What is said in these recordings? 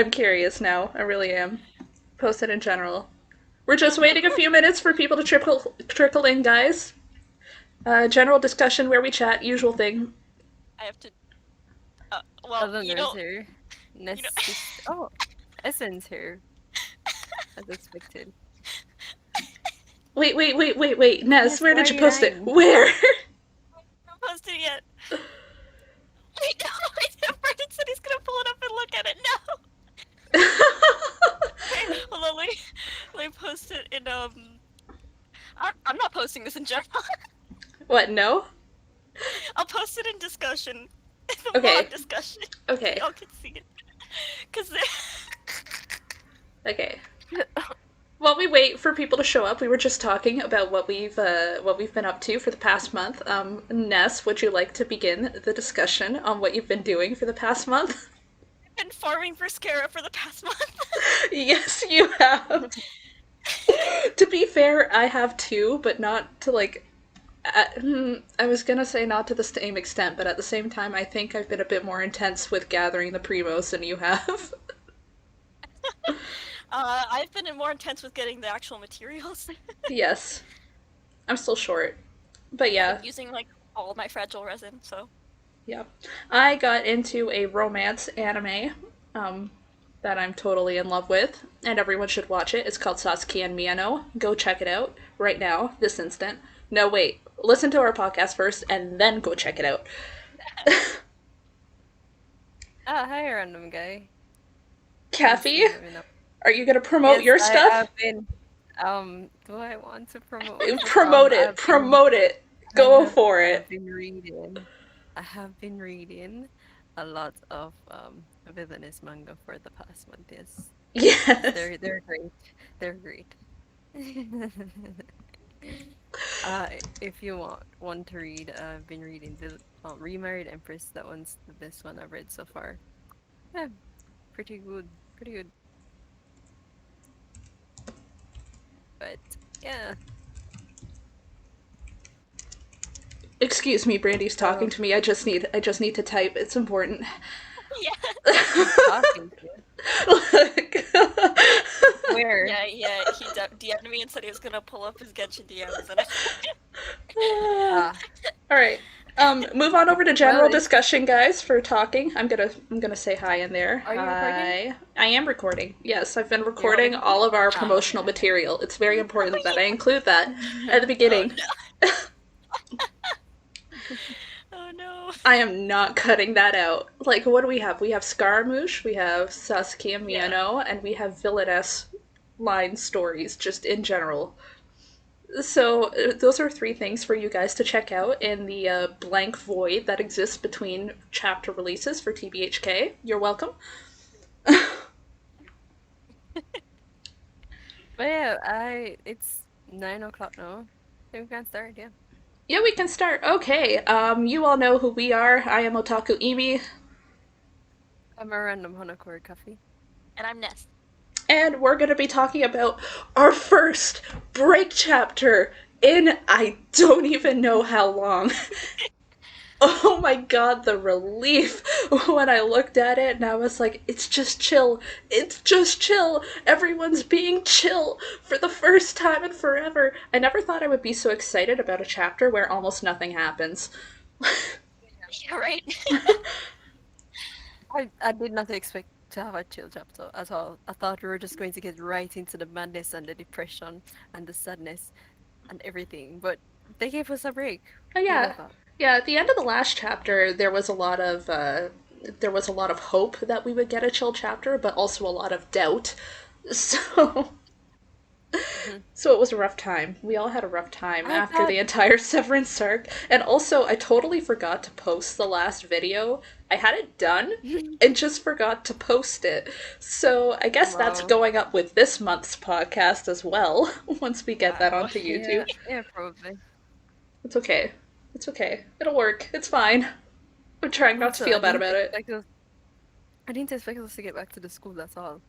I'm curious now. I really am. Post it in general. We're just waiting a few minutes for people to trickle in, guys. General discussion where we chat, usual thing. I have to. Well, Other nurse here. you know. Nest oh, Essence here, as expected. Wait. Ness, Nest, where why did are you you post it? lying? Where? I haven't posted it yet. I know. Brendan said he's gonna pull it up and look at it. No. Okay, hold on. Let me post it in I'm not posting this in general. What, no? I'll post it in discussion. The Okay. mod discussion. Okay. Y'all can see it. Cause Okay. While we wait for people to show up, we were just talking about what we've been up to for the past month. Ness, would you like to begin the discussion on what you've been doing for the past month? I've been farming for Scara for the past month. Yes, you have. To be fair, I have too, but not to like. I was gonna say not to the same extent, but at the same time, I think I've been a bit more intense with gathering the primos than you have. I've been more intense with getting the actual materials. Yes, I'm still short, but I've yeah, been using like all my fragile resin, so. yeah. I got into a romance anime um, that I'm totally in love with, and everyone should watch it. It's called Sasuke and Miyano. Go check it out right now, this instant. No, wait. Listen to our podcast first, and then go check it out. Ah, hi, random guy. Haven't Kathy, seen him in a... are you gonna promote Yes, your I stuff? have been. Do I want to promote my stuff? Promote it. Promote it. Go for I it. have been reading. I have been reading a lot of villainous manga for the past month. Yes, Yes. they're great. They're great. If you want to read, I've been reading the Remarried Empress. That one's the best one I've read so far. Yeah, pretty good. Pretty good. But yeah. Excuse me, Brandy's talking So to me. I just need to type. It's important. Yeah. who's talking to you? Look. Where? Yeah. He DM'd me and said he was gonna pull up his Genshin DMs, and Ah, All right. Move on over to well, general if discussion, guys, for talking. I'm gonna say hi in there. are you recording? Hi. I am recording. Yes, I've been You're recording recording? all of our Oh, promotional okay. material. It's very important Oh, that yeah. I include that at the Oh beginning. no. Oh no. I am not cutting that out. Like, what do we have? We have Scaramouche, we have Sasuke and Yeah. Miyano, and we have villainess line stories, just in general. So, those are three things for you guys to check out in the blank void that exists between chapter releases for TBHK. You're welcome. But yeah, it's 9 o'clock now. So we can start, yeah. Yeah, we can start. Okay, you all know who we are. I am Otaku Imi, I'm a random Hanako coffee. And I'm Ness. and we're going to be talking about our first break chapter in I don't even know how long. Oh my god, the relief when I looked at it and I was like, it's just chill. It's just chill. Everyone's being chill for the first time in forever. I never thought I would be so excited about a chapter where almost nothing happens. Yeah, right. I did not expect to have a chill chapter at all. I thought we were just going to get right into the madness and the depression and the sadness and everything, but they gave us a break. Oh, Who'd yeah. have thought? Yeah, at the end of the last chapter, there was a lot of hope that we would get a chill chapter, but also a lot of doubt. So Mhm. So it was a rough time. We all had a rough time I after thought the entire Severance arc. And also, I totally forgot to post the last video. I had it done and just forgot to post it. So I guess that's wow. going up with this month's podcast as well, once we get that Wow. onto Yeah, YouTube. yeah, probably. It's okay. It's okay. It'll work. It's fine. I'm trying not to Also, feel bad about it. I didn't expect us to get back to the school, that's all.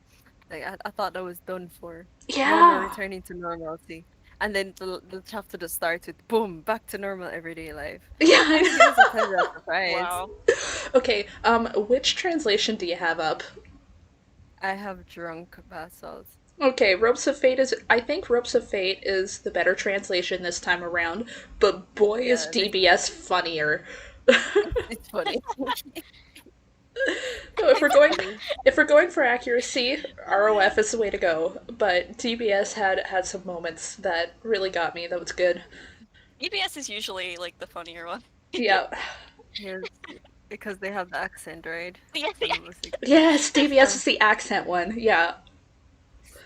Like I thought that was done for. No more Yeah. returning to normalcy. And then the chapter just starts with boom, back to normal everyday life. Yeah, I think it was a I pleasant surprise. Wow. know. Okay, which translation do you have up? I have drunk bath salts. Okay, Ropes of Fate is. I think Ropes of Fate is the better translation this time around, but boy is Yeah, DBS funnier. it's funny. if we're It's going, funny. if we're going for accuracy, ROF is the way to go. But DBS had some moments that really got me. That was good. EBS is usually like the funnier one. Yeah. Yes, because they have the accent, right? Yeah, For the most Yes, DBS uh, is the accent one. Yeah,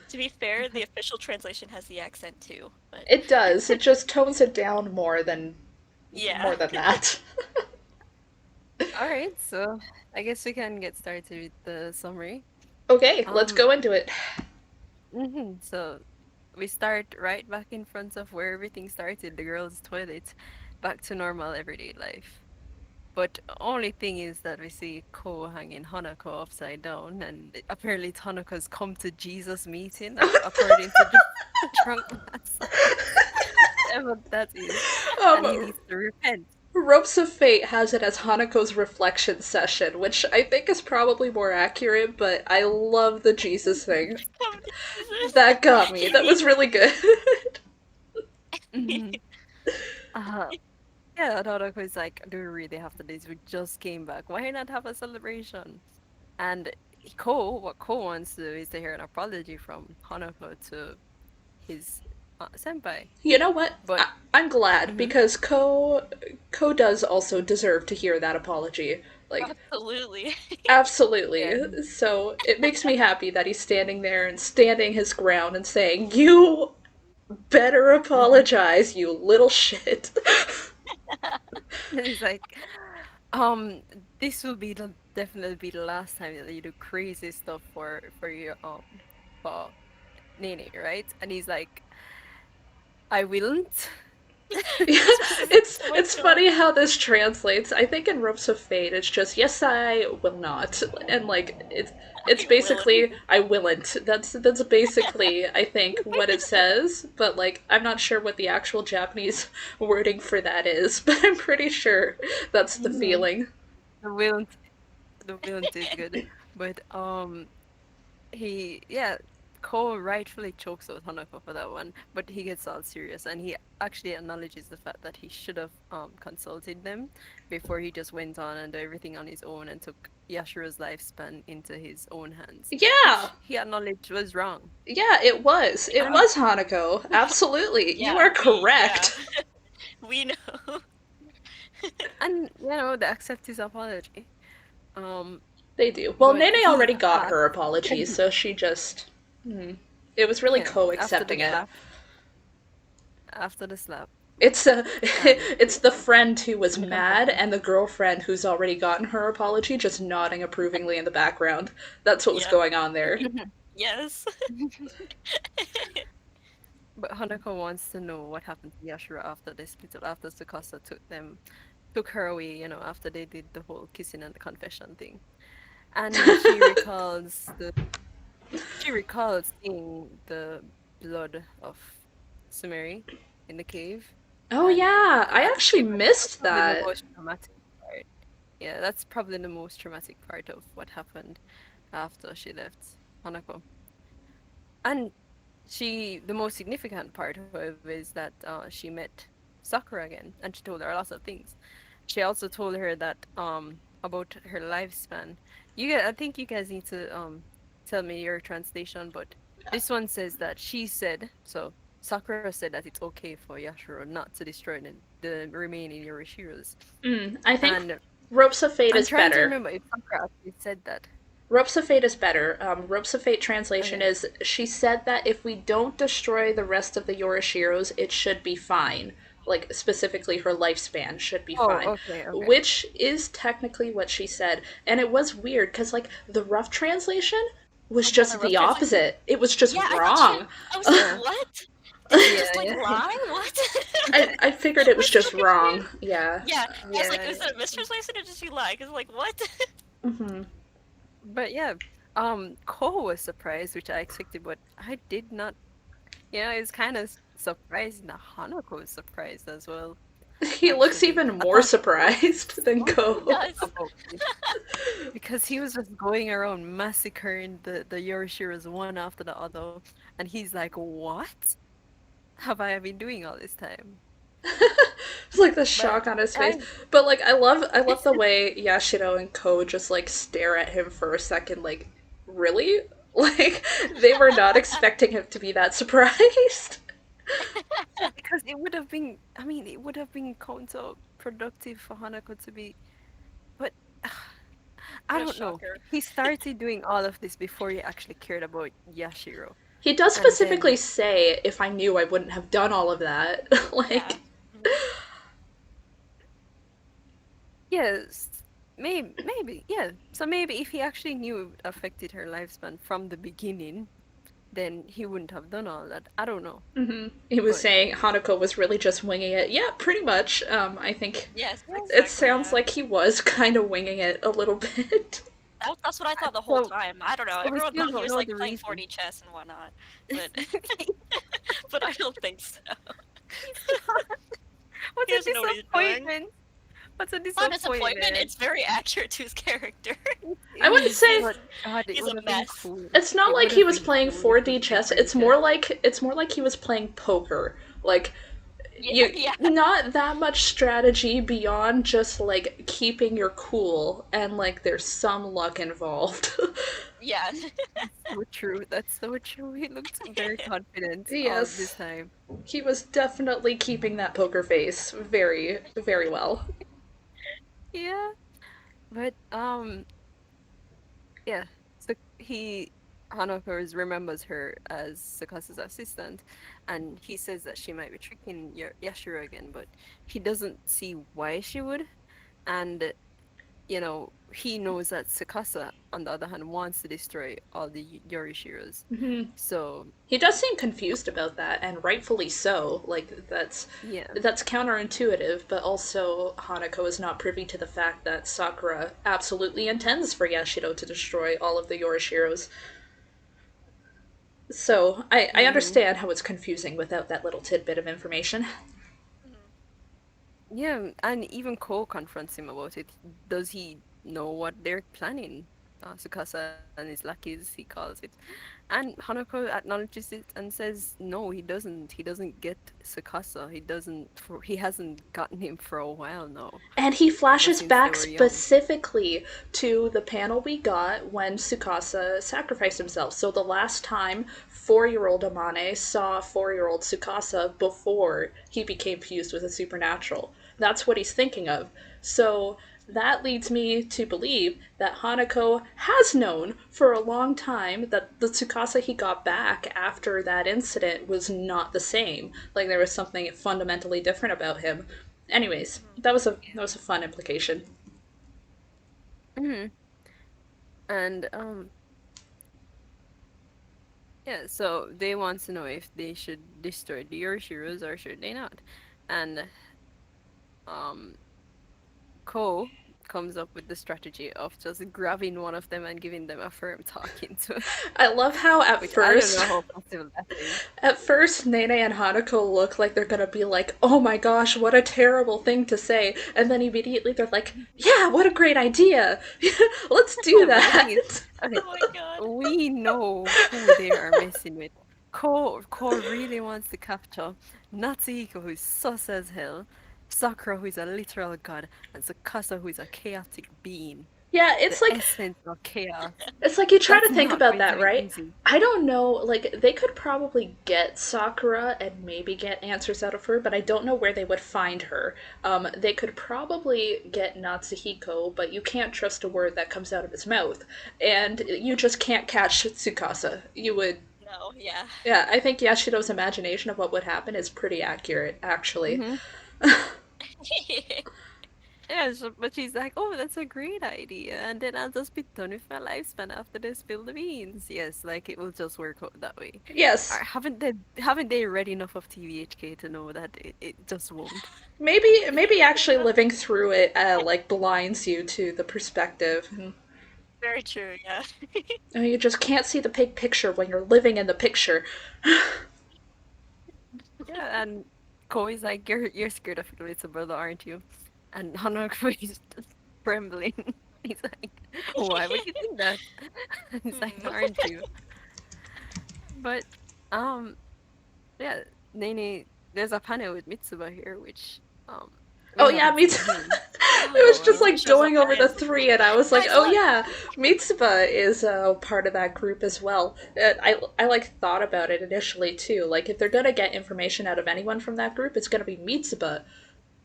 to be fair, the official translation has the accent too, but it does. It just tones it down yeah. more than that. all right, so I guess we can get started with the summary. Okay, let's Um, go into it. so we start right back in front of where everything started, the girls' toilet, back to normal everyday life. But only thing is that we see Ko hanging Hanako upside down, and apparently it's Hanako's come to Jesus meeting, according to the drunk master. Whatever that is, and he Um, needs to repent. Ropes of Fate has it as Hanako's reflection session, which I think is probably more accurate, but I love the Jesus thing. Come to Jesus. That got me. That was really good. Mhm. Uh, yeah, Hanako is like, do we really have to do this? We just came back. Why not have a celebration? And what Ko wants to do is to hear an apology from Hanako to his senpai. You know what? But I'm glad mhm, because Ko does also deserve to hear that apology. Like Absolutely. yeah, absolutely. So it makes me happy that he's standing there and standing his ground and saying, "You better mhm. apologize, you little shit." He's like, um, this will be definitely be the last time that you do crazy stuff for your for Nene, right? And he's like, I willn't. It's just Oh my it's god. funny how this translates. I think in Ropes of Fate it's just yes I will not, and like it's I willing. basically I willn't. That's basically I think what it says, but like I'm not sure what the actual Japanese wording for that is, but I'm pretty sure that's the Mhm. feeling. The willn't, the willn't is good, but yeah, Cole rightfully chokes out Hanako for that one, but he gets all serious and he actually acknowledges the fact that he should have consulted them before he just went on and did everything on his own and took Yashiro's lifespan into his own hands, Yeah, which he acknowledged was wrong. yeah, it was. It And was Hanako. Absolutely, you Yeah, are yeah. correct. We know. and you know they accept his apology. Um, They do. Well, but Nene he's already got hot. her apology, so she just. It was really Yeah, co after the accepting it. slap, after the slap, It's a, and it's the friend who was and the mad confession. and the girlfriend who's already gotten her apology just nodding approvingly in the background. That's what was Yep. going on there. Yes. But Hanako wants to know what happened to Yashiro after they split up, after Tsukasa took her away, after they did the whole kissing and the confession thing. And she recalls seeing the blood of Sumeri in the cave. Oh And yeah, I that's actually that's missed probably the that. most traumatic part. Yeah, that's probably the most traumatic part of what happened after she left Hanako. And the most significant part, however, is that she met Sakura again, and she told her lots of things. She also told her that about her lifespan. I think you guys need to tell me your translation, but this one says that she said so. Sakura said that it's okay for Yashiro not to destroy the remaining Yorishiros. I think And Ropes of Fate I'm is trying to better. remember if Sakura actually said that. Ropes of Fate is better. Ropes of Fate translation Okay. is she said that if we don't destroy the rest of the Yorishiros, it should be fine. Like, specifically, her lifespan should be Oh, fine. okay, okay. Which is technically what she said. And it was weird, because, like, the rough translation was Oh yeah, the just rough the translation. opposite. It was just Yeah, I thought she. wrong. I was like, Yeah. what? Did she Yeah, just like yeah. lie? What? I figured I it was was so just wrong. confused. Yeah. Yeah, I was like, Yeah. is it a mistranslation or did she lie? Because like, what? Hmm. But yeah, Ko was surprised, which I expected, but I did not. It's kind of surprising that Hanako was surprised as well. He looks actually. even I more thought it was surprised than so Ko. Does. about this because he was just going around massacring the Yorishiras one after the other, and he's like, "What have I been doing all this time?" It's like the But shock on his face. I But like I love the way Yashiro and Ko just like stare at him for a second, like, really? Like they were not expecting him to be that surprised. yeah, because it would have been, I mean, it would have been counterproductive for Hanako to be, but I What a don't know. shocker. He started doing all of this before he actually cared about Yashiro. He does And specifically then, say, if I knew I wouldn't have done all of that. Yeah. Like, Mhm. yes, maybe, yeah. So maybe if he actually knew it affected her lifespan from the beginning, then he wouldn't have done all that. I don't know. he was But saying Hanako was really just winging it. Yeah, pretty much. I think Yes, yeah, it exactly. sounds Yeah. like he was kind of winging it a little bit. That's what I thought the whole so time. I don't know. so we Everyone still thought he don't was know like the playing reason. 4D chess and whatnot, but but I don't think so. What He a doesn't know what he's doing. disappointment! What a Not a disappointment. disappointment! It's very accurate to his character. I wouldn't Is, say but God, it He's would a have been mess. cool. it's not It like would he have was been playing cool if he 4D was playing chess. 4D It's chess. more like he was playing poker. Like Yeah, you yeah, not that much strategy beyond just like keeping your cool and like there's some luck involved. yeah. That's so true. That's so true. He looked very confident all this Yes. time. He was definitely keeping that poker face very, very well. Yeah, but yeah. So he Hanako remembers her as Sakasa's assistant, and he says that she might be tricking Yashiro again, but he doesn't see why she would. And he knows that Sakasa, on the other hand, wants to destroy all the Yorishiros. So, He does seem confused about that, and rightfully so. Like yeah. that's counterintuitive, but also Hanako is not privy to the fact that Sakura absolutely intends for Yashiro to destroy all of the Yorishiros. So I hmm understand how it's confusing without that little tidbit of information. Mhm. Yeah, and even Ko confronts him about it. Does he know what they're planning? Tsukasa and his lackeys, he calls it. And Hanako acknowledges it and says, no, he doesn't. He doesn't get Tsukasa. He hasn't gotten him for a while now. And he Ever flashes since they back were young. specifically to the panel we got when Tsukasa sacrificed himself. So the last time 4-year-old Amane saw 4-year-old Tsukasa before he became fused with the supernatural. That's what he's thinking of. So that leads me to believe that Hanako has known for a long time that the Tsukasa he got back after that incident was not the same. Like there was something fundamentally different about him. Anyways, Mhm. that was a fun implication. hmm And yeah, so they want to know if they should destroy the Yorishiros or should they not. And um Ko comes up with the strategy of just grabbing one of them and giving them a firm talking to, I love how which I don't know how possible that is. at first Nene and Hanako look like they're gonna be like, "Oh my gosh, what a terrible thing to say," and then immediately they're like, "Yeah, what a great idea! Let's do Yeah, but the thing is, that." okay, Oh my god. we know who they are messing with. Ko really wants to capture Natsuhiko, who's sus as hell, Sakura, who is a literal god, and Tsukasa, who is a chaotic being. Yeah, The essence of chaos. it's like you try That's to think not about going to that, be right? easy. I don't know, like they could probably get Sakura and maybe get answers out of her, but I don't know where they would find her. They could probably get Natsuhiko, but you can't trust a word that comes out of his mouth, and you just can't catch Tsukasa. You would, No, yeah. yeah. I think Yashiro's imagination of what would happen is pretty accurate, actually. hmm Yeah, but she's like, oh, that's a great idea. And then I'll just be done with my lifespan after they spill the beans. Yes, like it will just work out that way. Yes, Haven't they read enough of TBHK to know that it just won't? maybe actually living through it like blinds you to the perspective. Very true, yeah. You just can't see the big picture when you're living in the picture. Yeah, and Ko is like, you're scared of your little brother, aren't you? And Hanako is just trembling. He's like, why would you think that? He's like, Hmm. aren't you? But um, yeah, Nene, there's a panel with Mitsuba here, which Oh we yeah, haven't me too. seen him. It was Oh, just So he like shows up going at over the the end. three, and I was like, Guys, oh look! yeah, Mitsuba is part of that group as well. I like thought about it initially too. Like if they're gonna get information out of anyone from that group, it's gonna be Mitsuba,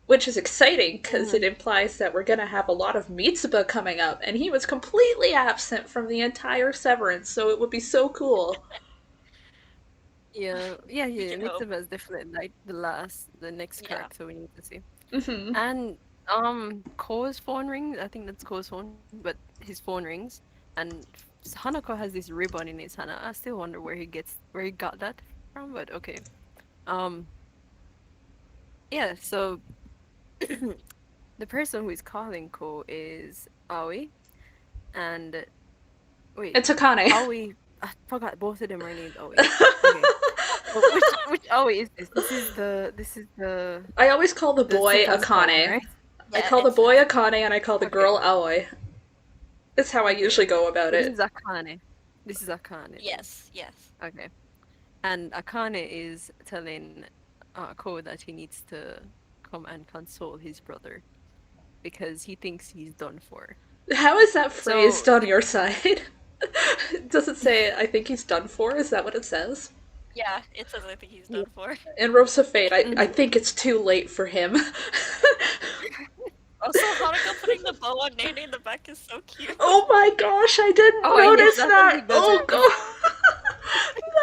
which is exciting because it mhm. implies that we're gonna have a lot of Mitsuba coming up, and he was completely absent from the entire Severance, so it would be so cool. We Yeah. can hope. Mitsuba is definitely like the next Yeah. character we need to see. Hmm. And Ko's phone rings. I think that's Ko's phone, but his phone rings, and Hanako has this ribbon in his hand. I still wonder where he got that from, but okay. Um, yeah. So the person who is calling Ko is Aoi, and wait, It's Akane. Aoi. I forgot both of them are named Aoi. Okay. So which Aoi is this? This is I always call the the boy second spoiler, Akane. right? I Yeah, call the boy it's Akane and I call the Okay. girl Aoi. It's how I Okay. usually go about So this it. is Akane. This is Akane then. yes, yes. Okay. And Akane is telling Ko that he needs to come and console his brother because he thinks he's done for. How is that So phrased on your side? Does it say, I think he's done for? Is that what it says? Yeah, it says I think he's yeah. done for. In Ropes of Fate, I Mhm. think it's too late for him. Also, Haruka putting the bow on Nene in the back is so cute. Oh my gosh, I didn't Oh yes, notice that's what that! he does with Oh god!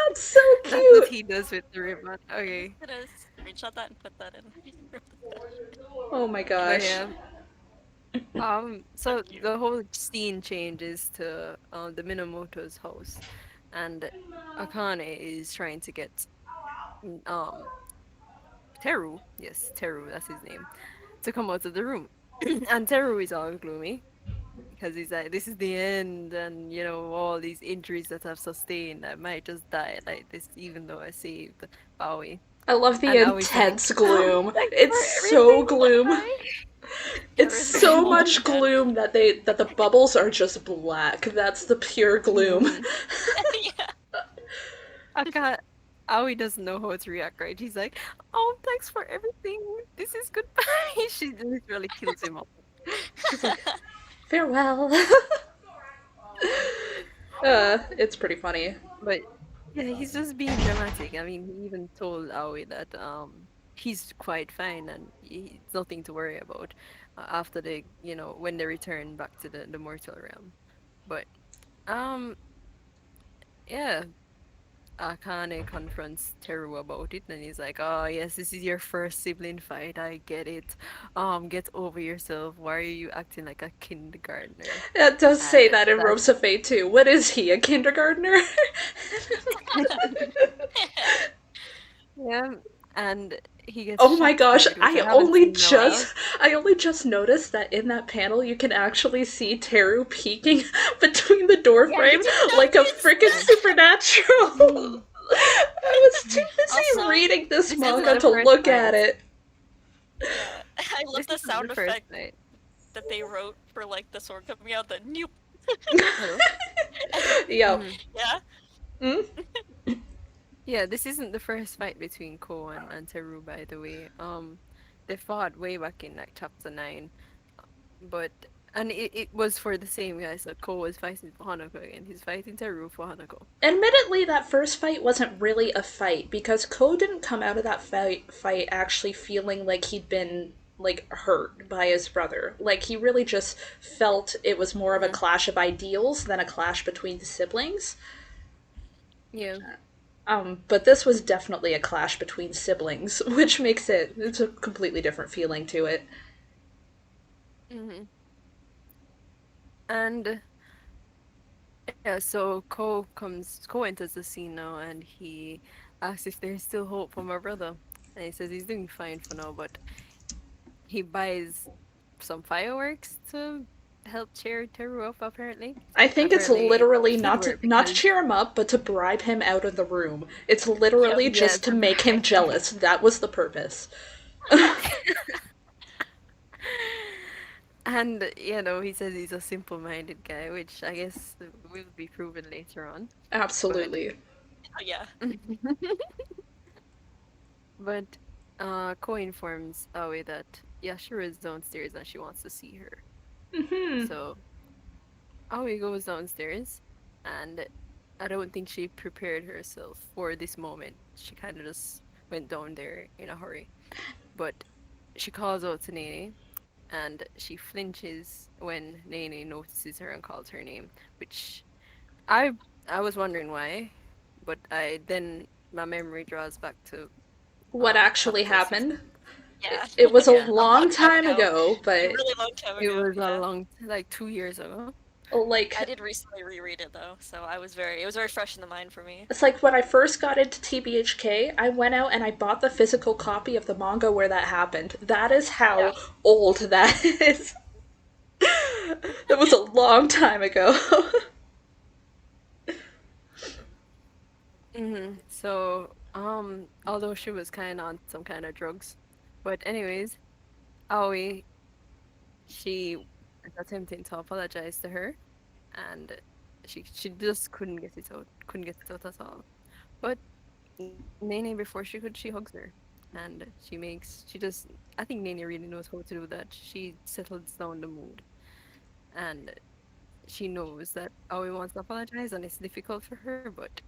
That's so that's what cute! he does with the ribbon. Okay. I'm gonna screenshot that and put that in group discussion. Oh my But gosh. yeah. So So cute. the whole scene changes to the Minamoto's house, and Akane is trying to get um Teru, yes, Teru, that's his name, to come out of the room. And Teru is all gloomy because he's like, this is the end, and all these injuries that I've sustained, I might just die like this, even though I saved Aoi. I love the And Aoi's like, intense gloom. thanks It's for so everything, gloom. bye. It's Terra's very so calm much and dead. gloom that the bubbles are just black. That's the pure gloom. Hmm. Yeah. Aka Aoi doesn't know how to react, right? He's like, oh, thanks for everything. This is goodbye. She literally kills him off. She's like, Farewell. It's pretty funny. but yeah, he's just being dramatic. I mean, he even told Aoi that he's quite fine and it's nothing to worry about after when they return back to the mortal realm. But um yeah, Akane confronts Teru about it and he's like, "Oh, yes, this is your first sibling fight. I get it. Get over yourself. Why are you acting like a kindergartner?" It does say And that in that's Ropes of Fate too. What is he, a kindergartner? yeah, and he gets Oh my shocked by gosh, it, which I haven't seen in a while. I only just noticed that in that panel you can actually see Teru peeking between the door Yeah, you frame didn't like a notice freaking Yeah. supernatural. Mhm. I was too busy Also, reading this This as isn't manga a the to first look at fight. it. yeah, I love This the isn't sound the first effect fight. that they wrote for like the sword coming out. The nope. Hello? Yo. Hmm. Yeah. Mm? Yeah, this isn't the first fight between Ko and Teru, by the way. They fought way back in like chapter 9, but and it was for the same guy. So Ko was fighting for Hanako again. He's fighting Teru for Hanako. Admittedly, that first fight wasn't really a fight because Ko didn't come out of that fight actually feeling like he'd been like hurt by his brother. Like he really just felt it was more of a Hmm. clash of ideals than a clash between the siblings. Yeah. But this was definitely a clash between siblings, which makes it's a completely different feeling to it. Hmm. And yeah, so Ko enters the scene now, and he asks if there's still hope for my brother, and he says he's doing fine for now, but he buys some fireworks to help cheer Teru up. I think it's Apparently, it literally should not work to because cheer him up, but to bribe him out of the room. It's Yep. literally yeah, just to to make him bribe. jealous. That was the purpose. And he says he's a simple-minded guy, which I guess will be proven later on. But Absolutely. Oh, yeah. but Ko informs Aoi that Yashiro is downstairs and she wants to see her. Hmm. So Aoi goes downstairs, and I don't think she prepared herself for this moment. She kind of just went down there in a hurry. But she calls out to Nene, and she flinches when Nene notices her and calls her name, which I I was wondering why, but I then my memory draws back to What actually after 6 months. happened? Yeah. It was a Yeah, A long long time time ago. ago, A but really long time it ago. was a Yeah. long, like 2 years ago. I like did recently reread it though, so it was very fresh in the mind for me. it's like when I first got into TBHK, I went out and I bought the physical copy of the manga where that happened. That is Yeah. how old that is. That was a long time ago. So, although she was kind of on some kind of drugs, but anyways, Aoi, she was attempting to apologize to her, and she just couldn't get it out at all. But Nene, before she hugs her, and she just, I think Nene really knows how to do that. She settles down the mood, and she knows that Aoi wants to apologize, and it's difficult for her, but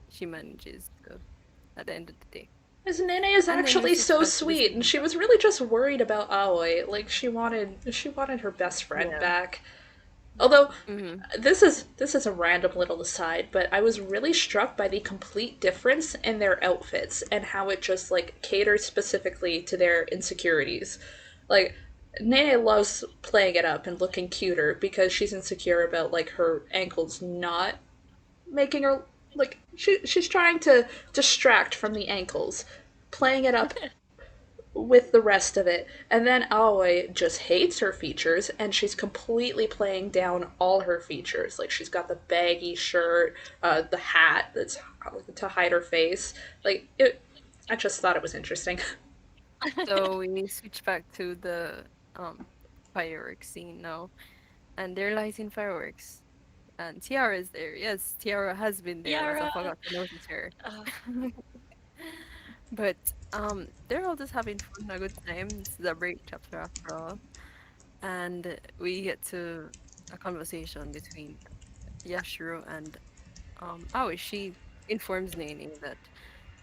she manages to at the end of the day. His Nene is And then we actually switch so back to the sweet, and second she part. was really just worried about Aoi. Like she wanted her best friend Yeah. back. Although Mm-hmm. this is a random little aside, but I was really struck by the complete difference in their outfits and how it just like caters specifically to their insecurities. Like Nene loves playing it up and looking cuter because she's insecure about like her ankles not making her like she's trying to distract from the ankles, playing it up with the rest of it. And then Aoi just hates her features and she's completely playing down all her features. Like she's got the baggy shirt, the hat that's to hide her face. Like it I just thought it was interesting. So we switch back to the fireworks scene now, and they're lighting fireworks. And Tiara is there. Yes, Tiara has been there, unless I Yara. forgot to notice her. Uh, But they're all just having fun, a good time. This is a break chapter after all, and we get to a conversation between Yashiro and Aoi. She informs Nene that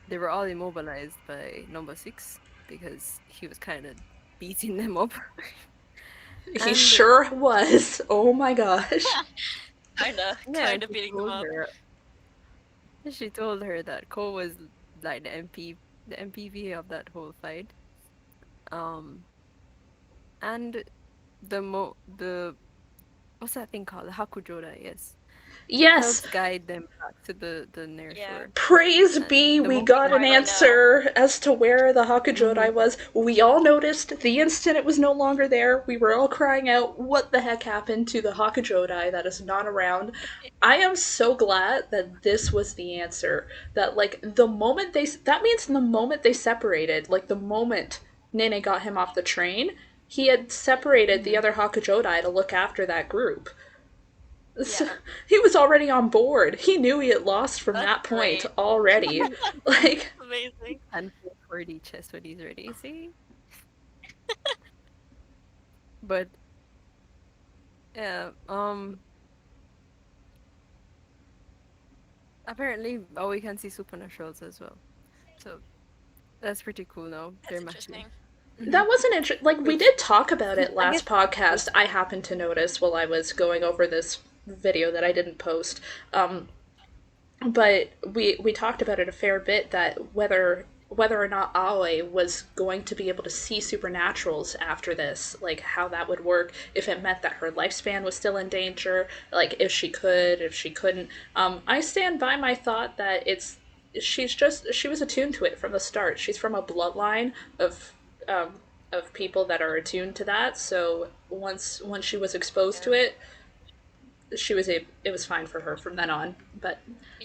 they were all immobilized by number 6 because he was kind of beating them up. He And sure was. Oh my gosh. yeah, kinda beating them up. she told her that Cole was like the MPV of that whole fight. Um, and the what's that thing called? The Hakujoda, yes. Yes, Helps guide them back to the near Yeah. shore. praise And be, the we moment got an Finally know. answer as to where the Mhm. Hakujodai was. We all noticed the instant it was no longer there. We were all crying out, what the heck happened to the Hakujodai that is not around? I am so glad that this was the answer. That, like, the moment that means the moment they separated, like, the moment Nene got him off the train, he had separated the Mhm. other Hakujodai to look after that group. So, Yeah. he was already on board. He knew he had lost from That's that point great. already. Like, Amazing. And for the chest when he's ready, see? But yeah, apparently oh we can see supernaturals as well. So that's pretty cool now. That's They're matching. interesting. that wasn't like we Which did talk about it I guess last podcast. I happened to notice while I was going over this video that I didn't post. Um, but we talked about it a fair bit that whether or not Aoi was going to be able to see supernaturals after this, like how that would work, if it meant that her lifespan was still in danger, like if she could, if she couldn't. I stand by my thought that she was attuned to it from the start. She's from a bloodline of um, of people that are attuned to that. So once she was exposed Yeah. to it, it was fine for her from then on. But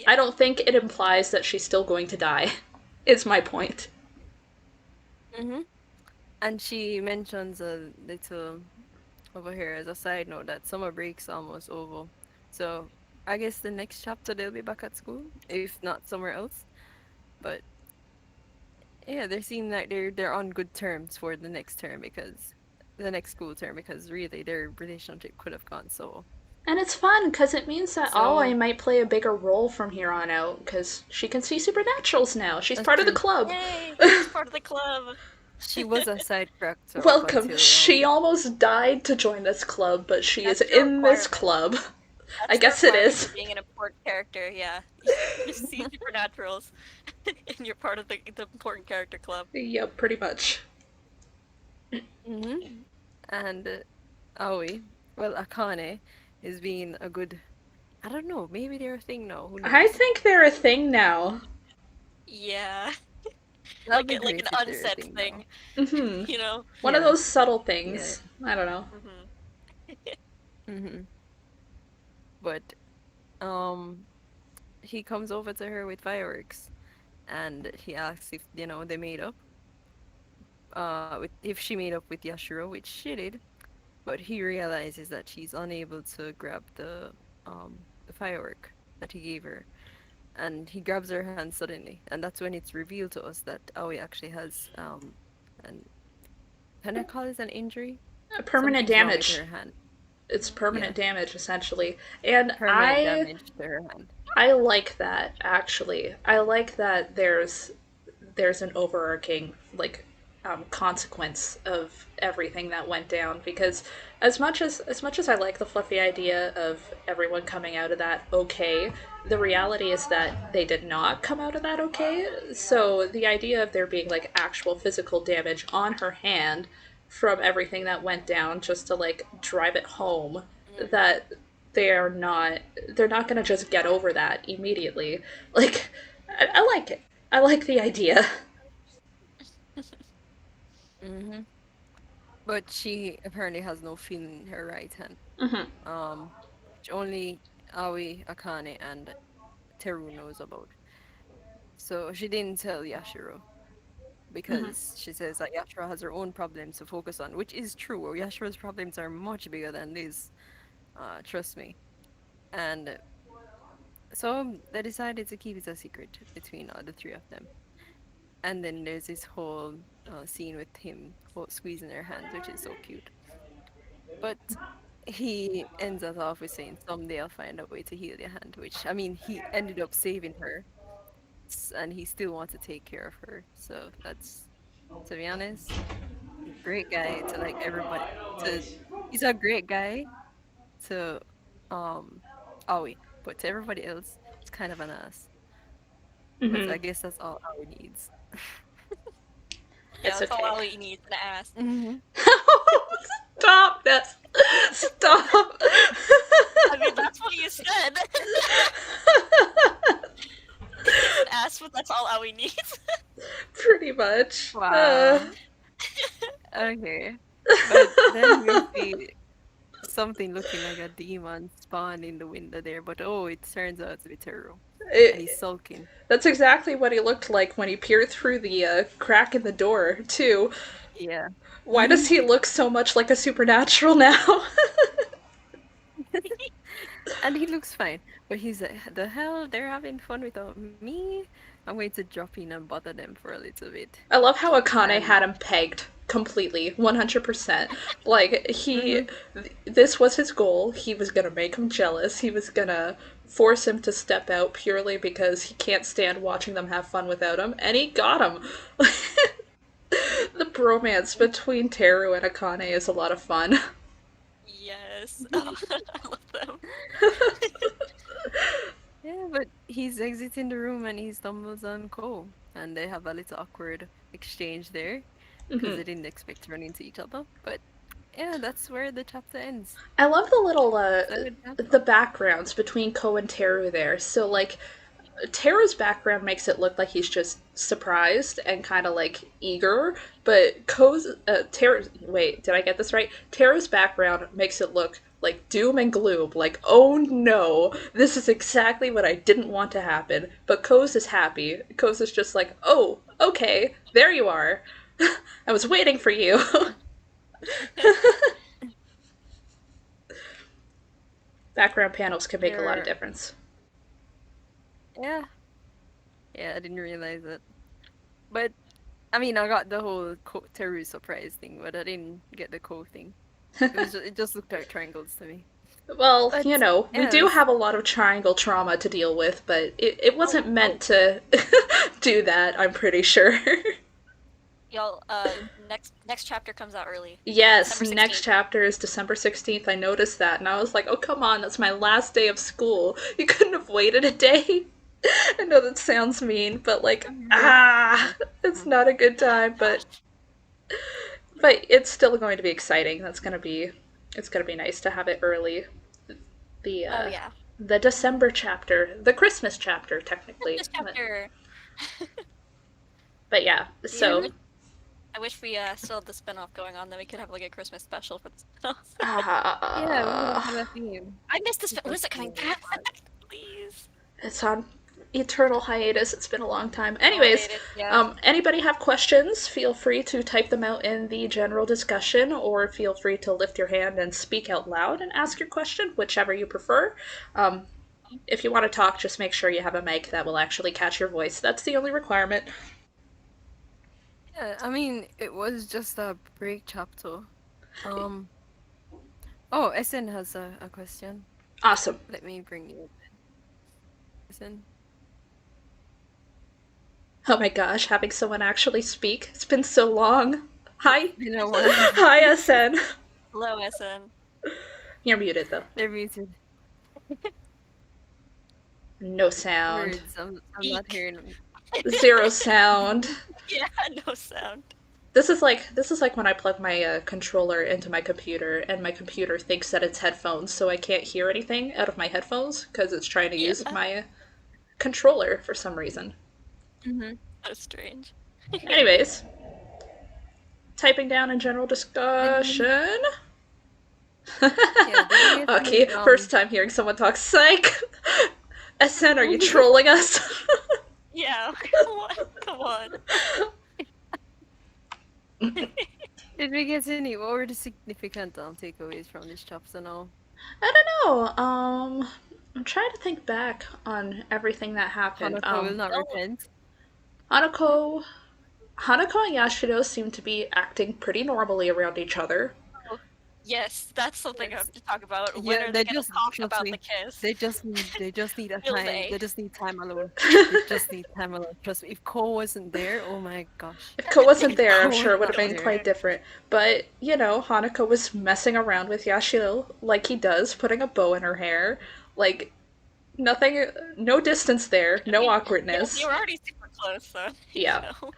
I Yeah. don't think it implies that she's still going to die. Is my point. Mm-hmm. And she mentions a little over here as a side note that summer break's almost over. So I guess the next chapter they'll be back at school, if not somewhere else. But yeah, they seem like they're on good terms for the next term because the next school term because really their relationship could have gone so. And it's fun because it means that Aoi So might play a bigger role from here on out because she can see supernaturals now. She's that's part of the true. club. Yay! She's part of the club. She was a side character up Welcome. until She almost died to join this club, but she is That's the in this requirement. club. I That's the guess it requirement for is. being an important character. Yeah, you see supernaturals, and you're part of the important character club. Yep, pretty much. Mm-hmm. And Aoi, well, Akane is being a good. I don't know. Maybe they're a thing now. Who I knows? think they're a thing now. Yeah, That'll be like an great if they're a unsaid thing now. thing. Hmm. You know. One of Yeah. those subtle Yeah. things. I don't know. Hmm. Mm-hmm. But um, he comes over to her with fireworks, and he asks if they made up. If she made up with Yashiro, which she did, but he realizes that she's unable to grab the firework that he gave her, and he grabs her hand suddenly, and that's when it's revealed to us that Aoi actually has an can I call this an injury? Permanent Something's wrong with damage. her hand. It's Yeah, permanent damage essentially. And permanent damage to her hand. I like that actually. I like that there's an overarching like consequence of everything that went down because as much as I like the fluffy idea of everyone coming out of that okay, the reality is that they did not come out of that okay. So the idea of there being like actual physical damage on her hand from everything that went down just to like drive it home Mm. that they're not going to just get over that immediately. Like I like it. I like the idea. Hmm. But she apparently has no feeling in her right hand. Hmm. Um, which only Aoi, Akane, and Teru knows about. So she didn't tell Yashiro Hmm. because she says that Yashiro has her own problems to focus on, which is true. Yashiro's problems are much bigger than this. Trust me. And so they decided to keep it a secret between the three of them. And then there's this whole scene with him squeezing her hands, which is so cute. But he ends us off with saying, "Someday I'll find a way to heal your hand," which I mean, he ended up saving her, and he still wants to take care of her. So that's, to be honest, great guy to like everybody. To He's a great guy to um Aoi, but to everybody else, he's kind of an ass. But Hmm. I guess that's all Aoi needs. Yeah, It's that's all okay. Ali needs an ass. Hmm. Stop this. Stop. I mean, that's what you said. He needs an ass, but that's all Ali needs. Pretty much. Wow. Okay. But then we see something looking like a demon spawn in the window there, but oh, it turns out to be Teru. And he's it, sulking. that's exactly what he looked like when he peered through the crack in the door, too. Yeah. Why does he look so much like a supernatural now? And he looks fine. But he's like, the hell? They're having fun without me? I'm going to drop in and bother them for a little bit. I love how Akane And had him pegged completely, 100%. Like, hmm this was his goal. He was gonna make him jealous. He was gonna force him to step out purely because he can't stand watching them have fun without him, and he got him. The bromance between Teru and Akane is a lot of fun. Yes. Oh, I love them. yeah, but he's exiting the room and he stumbles on Ko. And they have a little awkward exchange there because Mhm. they didn't expect to run into each other. But yeah, that's where the chapter ends. I love the little It's a good chapter. the backgrounds between Ko and Teru there. So like Tara's background makes it look like he's just surprised and kind of like eager, but Tara's wait, did I get this right? Tara's background makes it look like doom and gloom, like oh no, this is exactly what I didn't want to happen. But Ko's is happy. Ko's is just like, oh, okay, there you are. I was waiting for you. Background panels can make a lot of You're difference. yeah. Yeah, I didn't realize it. But I mean, I got the whole Teru surprise thing, but I didn't get the Ko thing. It just looked like triangles to me. Well, But you know, we yeah, do have a lot of triangle trauma to deal with, but it wasn't Oh, meant to do that, I'm pretty sure. y'all, next chapter comes out early. Yes, December next 16th. chapter is December 16th. I noticed that, and I was like, oh, come on, that's my last day of school. You couldn't have waited a day? I know that sounds mean, but like, it's not a good time, Gosh. but it's still going to be exciting. It's gonna be nice to have it early. The Oh yeah. the December chapter, the Christmas chapter, technically. This chapter. But yeah, yeah, so I wish we still had the spin-off going on, then we could have like a Christmas special for the spin-off. yeah, we would uh, have a theme. I missed this. When Because is it coming back? Please. it's on eternal hiatus. It's been a long time. Oh, I Anyways, hate it. Yeah. anybody have questions? Feel free to type them out in the general discussion, or feel free to lift your hand and speak out loud and ask your question, whichever you prefer. Um, if you want to talk, just make sure you have a mic that will actually catch your voice. That's the only requirement. Yeah, I mean, it was just a break chapter. Um, oh, SN has a question. Awesome. Let me bring you SN. Oh my gosh, having someone actually speak. It's been so long. Hi. You know what? Hi, SN. Hello, SN. You're muted though. They're muted. No sound. Words. I'm not Eek. hearing them. Zero sound. Yeah, no sound. This is like when I plug my controller into my computer and my computer thinks that it's headphones, so I can't hear anything out of my headphones because it's trying to Yeah. use my controller for some reason. Mm-hmm. So strange. Anyways, typing down in general discussion. Yeah, did you get Okay, any, first time hearing someone talk psych. SN, are you trolling us? Yeah. Come on. Did we get any? What were the significant takeaways from this chapter now? I don't know. I'm trying to think back on everything that happened. Hanako will not Oh. repent. Hanako, Hanako and Yashiro seem to be acting pretty normally around each other. Yes, that's something I have to talk about. When Yeah, are they they gonna just talk trust about me. the kiss? They just need a Will time. they? They just need time alone. They just need time alone. Trust me. If Cole wasn't there, oh my gosh. If Ko wasn't If there, I'm Cole sure it was would have not been there. quite different. But, you know, Hanako was messing around with Yashiro like he does, putting a bow in her hair. Like, nothing, no distance there, no Yeah, awkwardness. you were already super close, so. Yeah. You know.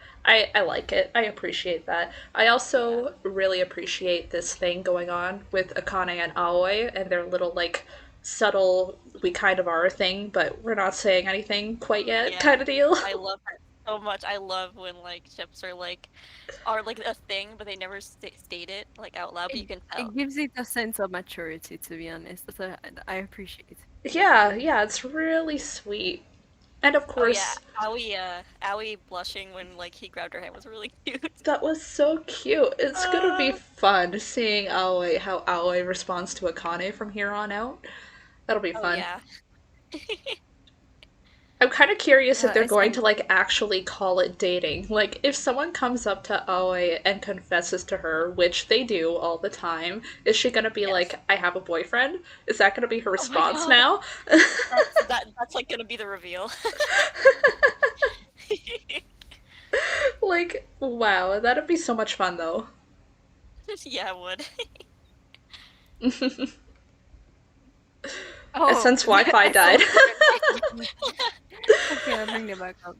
I like it. I appreciate that. I also really appreciate this thing going on with Akane and Aoi and their little, like, subtle, we kind of are thing, but we're not saying anything quite yet Yeah. kind of deal. I love that so much. I love when like ships are like a thing, but they never state it like out loud. But you can tell. It gives it a sense of maturity, to be honest. So I appreciate it. Yeah, it's really sweet. And of Oh yeah, course, Aoi blushing when like he grabbed her hand was really cute. that was so cute. It's gonna be Uh, fun seeing Aoi, how Aoi responds to Akane from here on out. That'll be oh fun. yeah. I'm kind of curious if Yeah, they're I going think to like actually call it dating. Like if someone comes up to Aoi and confesses to her, which they do all the time, is she going to be Yes. like, "I have a boyfriend"? Is that going to be her Oh my response God. now? That's like gonna be the reveal. Like, wow, that'd be so much fun though. Yeah, it would. Since Wi-Fi died. Okay, I'll bring it back up.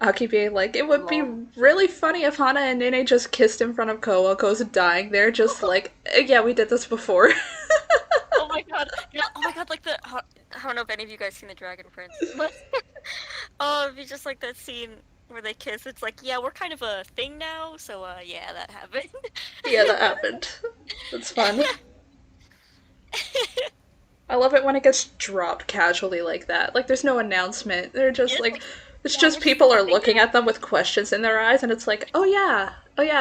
Aki being like, it would be Lol. really funny if Hana and Nene just kissed in front of Ko while Ko's dying. They're just like, yeah, we did this before. Oh my God. Yeah, oh my God, like I don't know if any of you guys seen the Dragon Prince, but Oh, it'd be just like that scene where they kiss. It's like, yeah, we're kind of a thing now, so yeah, that happened. Yeah, that happened. That's fun. I love it when it gets dropped casually like that. Like there's no announcement. They're just It's like like, it's yeah, just we're just people are accepting looking at them with questions in their eyes and it's like, oh yeah,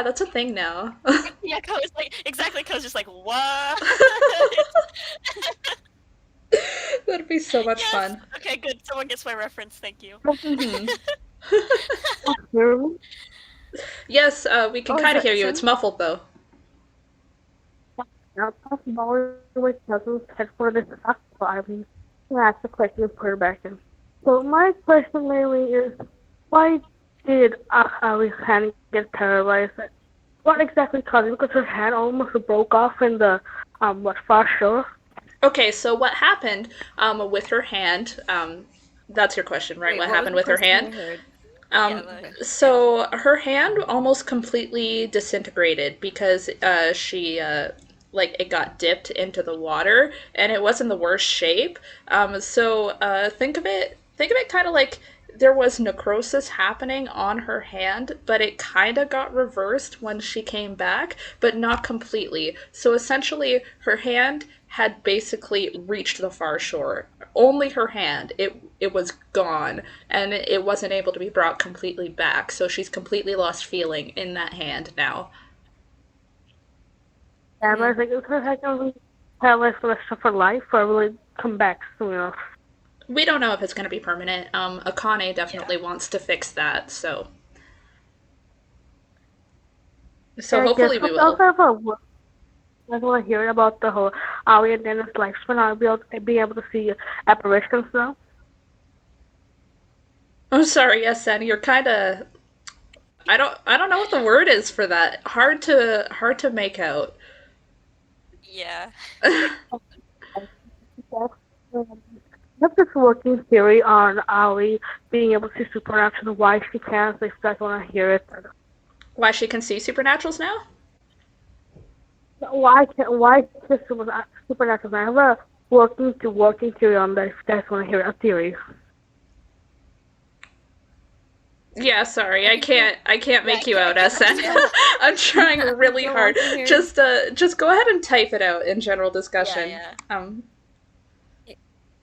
that's a thing now. that. Yeah, Ko's like exactly. Ko's just like, what? That'd be so much Yes. fun. Okay, good. Someone gets my reference. Thank you. Hmm. Hear me? Yes, we can Oh, is kind of hear that you. It's Sen? muffled though. Now, possible with cousins head for this ask, so I mean, ask the question and put it back in. So my question mainly is, why did Ali's hand get paralyzed? What exactly caused it? Because her hand almost broke off in the far shore. Okay, so what happened with her hand? That's your question, right? Wait, What what was happened the with her question hand? I heard? Yeah, Um, the Okay. yeah. so her hand almost completely disintegrated because she like it got dipped into the water and it was in the worst shape. Think of it kind of like there was necrosis happening on her hand, but it kind of got reversed when she came back, but not completely. So essentially, her hand had basically reached the far shore. Only her hand. It was gone, and it wasn't able to be brought completely back. So she's completely lost feeling in that hand now. Yeah, but I Hmm. think it's her hand only paralyzed for the rest of her life, or will it come back soon enough? We don't know if it's going to be permanent. Akane Yeah. definitely wants to fix that, so And I guess hopefully we I'll also will. have a like when I hear about the whole Aoi and Dennis lifespan, I'll be able to see apparitions now. I'm sorry, yes, Sandy, you're kind of. I don't know what the word is for that. Hard to make out. Yeah. Yes. That's this working theory on Aoi being able to see supernatural, why she can't, if you guys want to hear it. Why she can see supernaturals now? Why can supernatural? I have a working theory on that if you guys want to hear a theory. Yeah, sorry, I think they I can't Yeah, make you I out, can't I SN. think they I'm trying I think really they hard. want to hear. Just go ahead and type it out in general Yeah, discussion. yeah.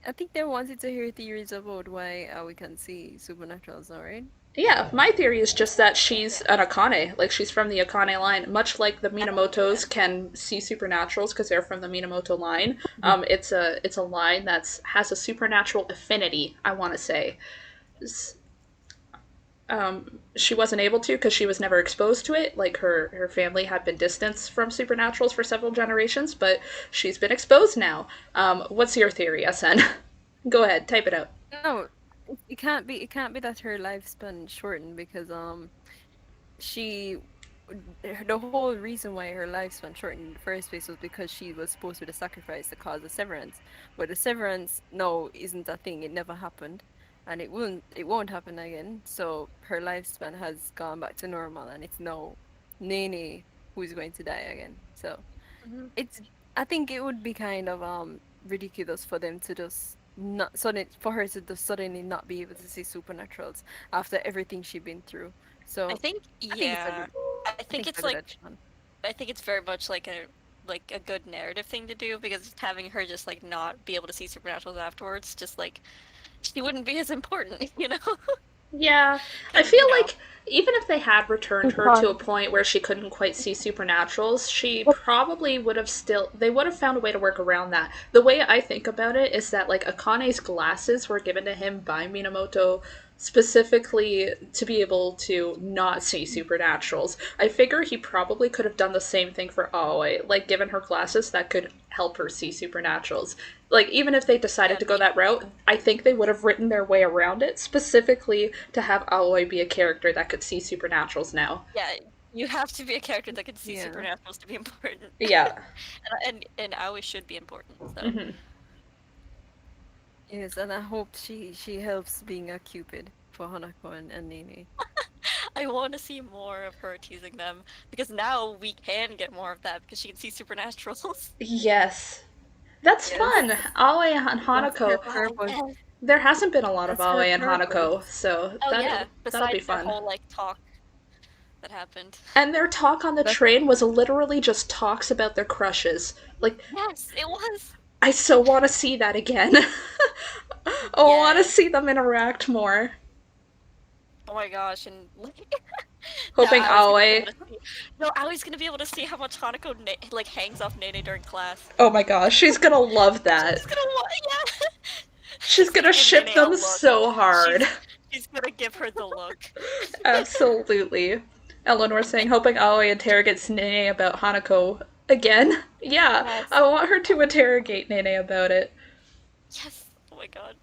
I think they wanted to hear theories about why we can see supernaturals, alright? Yeah, my theory is just that she's an Akane, like she's from the Akane line, much like the Yeah. Minamotos can see supernaturals because they're from the Minamoto line. It's a line that's has a supernatural affinity. I want to say. She wasn't able to because she was never exposed to it. Like her family had been distanced from supernaturals for several generations, but she's been exposed now. What's your theory, SN? Go ahead, type it out. No, it can't be. It can't be that her lifespan shortened because she the whole reason why her lifespan shortened in the first place was because she was supposed to be the sacrifice to cause the severance. But the severance no isn't a thing. It never happened. And it won't happen again. So her lifespan has gone back to normal and it's now Nene who's going to die again. So Hmm. it's I think it would be kind of ridiculous for them to just not sudden for her to just suddenly not be able to see supernaturals after everything she's been through. I So think I think it's a yeah. good I I think think it's it's a good like addition. I think it's very much like a good narrative thing to do because just having her just like not be able to see supernaturals afterwards, just like she wouldn't be as important, you know? Yeah, I Because feel like even if they had returned her to a Because point where she couldn't quite see supernaturals, she probably would have still. They would have found a way to work around that. The way I think about it is that, like, Akane's glasses were given to him by Minamoto specifically to be able to not see supernaturals. I figure he probably could have done the same thing for Aoi, like, given her glasses that could help her see supernaturals. Like, even if they decided yeah, to go that route, I think they would have written their way around it specifically to have Aoi be a character that could see supernaturals now. yeah, you have to be a character that can see Yeah. supernaturals to be important. Yeah. And always should be important, so Hmm. Yes, and I hope she helps being a cupid for Hanako and Nini. I want to see more of her teasing them because now we can get more of that because she can see supernaturals. Yes. That's Yes. fun. Aoi and That's her Hanako. Wow, purpose. yes. There hasn't been a lot of That's her Aoi and Hanako, purpose. so Oh that'll yeah, be besides their fun. whole like talk that happened. And their talk on the That's train was literally just talks about their crushes. Like, Yes, it was. I so want to see that again. I want to Yes. see them interact more. Oh my gosh, and like Hoping now Aoi's gonna be Aoi. able to see. No, Aoi's gonna be able to see how much Hanako like hangs off Nene during class. Oh my gosh, she's gonna love She's that. gonna yeah. She's gonna give ship Nene a them look. so hard. She's gonna give her the look. Absolutely. Eleanor saying, hoping Aoi interrogates Nene about Hanako again. Yeah, Yes. I want her to interrogate Nene about it. Yes. Oh my god.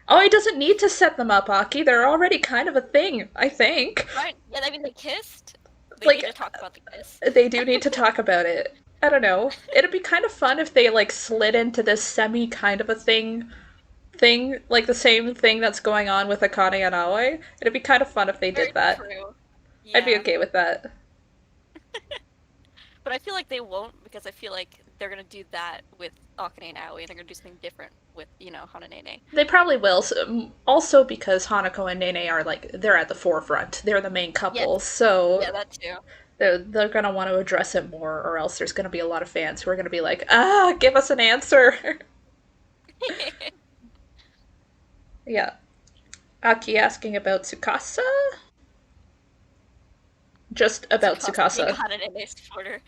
Aoi doesn't need to set them up, Aki. They're already kind of a thing, I think. Right? Yeah, I mean they kissed. They Like, need to talk about the kiss. They do need to talk about it. I don't know. It'd be kind of fun if they like slid into this semi kind of a thing, like the same thing that's going on with Akane and Aoi. It'd be kind of fun if they Very did that. true. I'd be Yeah. okay with that. But I feel like they won't because I feel like they're gonna do that with Akane and Aoi, and they're gonna do something different with, Hana Nene. They probably will. Also because Hanako and Nene are like they're at the forefront. They're the main couple, Yes. so Yeah, that too. they're gonna want to address it more, or else there's gonna be a lot of fans who are gonna be like, give us an answer. Yeah. Aki asking about Tsukasa? Just about Tsukasa. Hana Nene's supporter.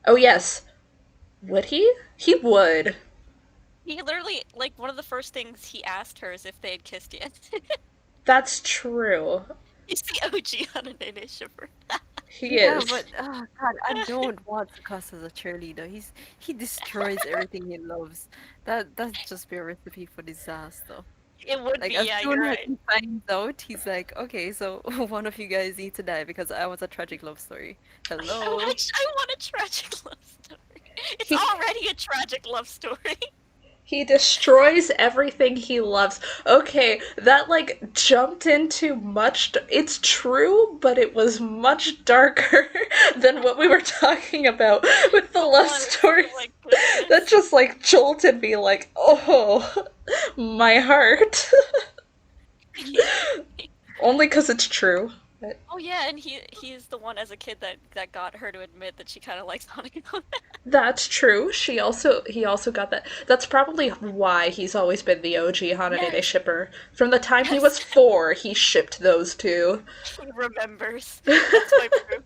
Oh, yes. Would he? He would. He literally, like, one of the first things he asked her is if they had kissed yet. That's true. He's the OG Hana Nene shipper. He Yeah, is. but God, I don't want Tsukasa as a cheerleader. He destroys everything he loves. That's just be a recipe for disaster. It would Like be, as yeah, soon you're as right. he finds out, he's like, okay, so one of you guys need to die because I want a tragic love story. Hello. I want a tragic love story. It's He- already a tragic love story. He destroys everything he loves. Okay, that like jumped into much. It's true, but it was much darker than what we were talking about with the love stories. Oh my goodness. That just like jolted me, like, oh, my heart. Only because it's true. But Oh yeah, and he's the one as a kid that got her to admit that she kind of likes Hanako. that's true. He also got that. That's probably why he's always been the OG Hanadede Yes. shipper. From the time he Yes. was 4, he shipped those two. He remembers. That's my proof.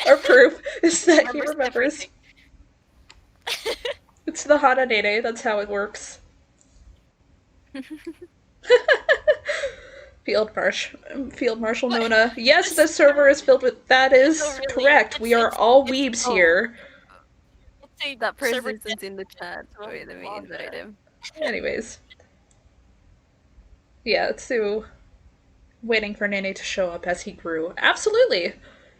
Our proof is that he remembers. everything. It's the Hanadede, that's how it works. Field Marshal Nona. Yes, the server is filled with. That is No, really, correct. We are all weebs here. It's a That server person isn't in the chat. Oh, Wait, let me long invite chat. him. Anyways. Yeah, Sue waiting for Nene to show up as he grew. Absolutely.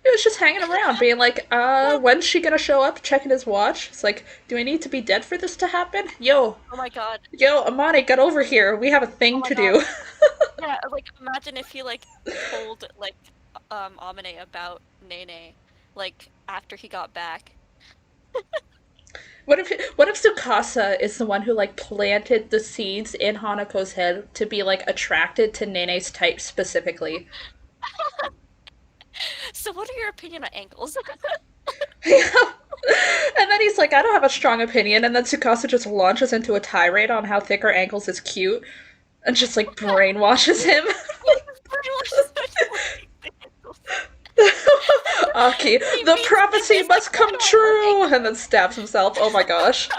He was just hanging around, being like, when's she gonna show up? Checking his watch. It's like, do I need to be dead for this to happen? Yo, Oh my god. Amane, get over here. We have a thing Oh my to do. Yeah, like imagine if he like told like Amane about Nene like after he got back. What if Tsukasa is the one who like planted the seeds in Hanako's head to be like attracted to Nene's type specifically? So what are your opinion on ankles? And then he's like, I don't have a strong opinion, and then Tsukasa just launches into a tirade on how thick her ankles is cute and just like brainwashes him. Aki, the prophecy must come true! And then stabs himself. Oh my gosh.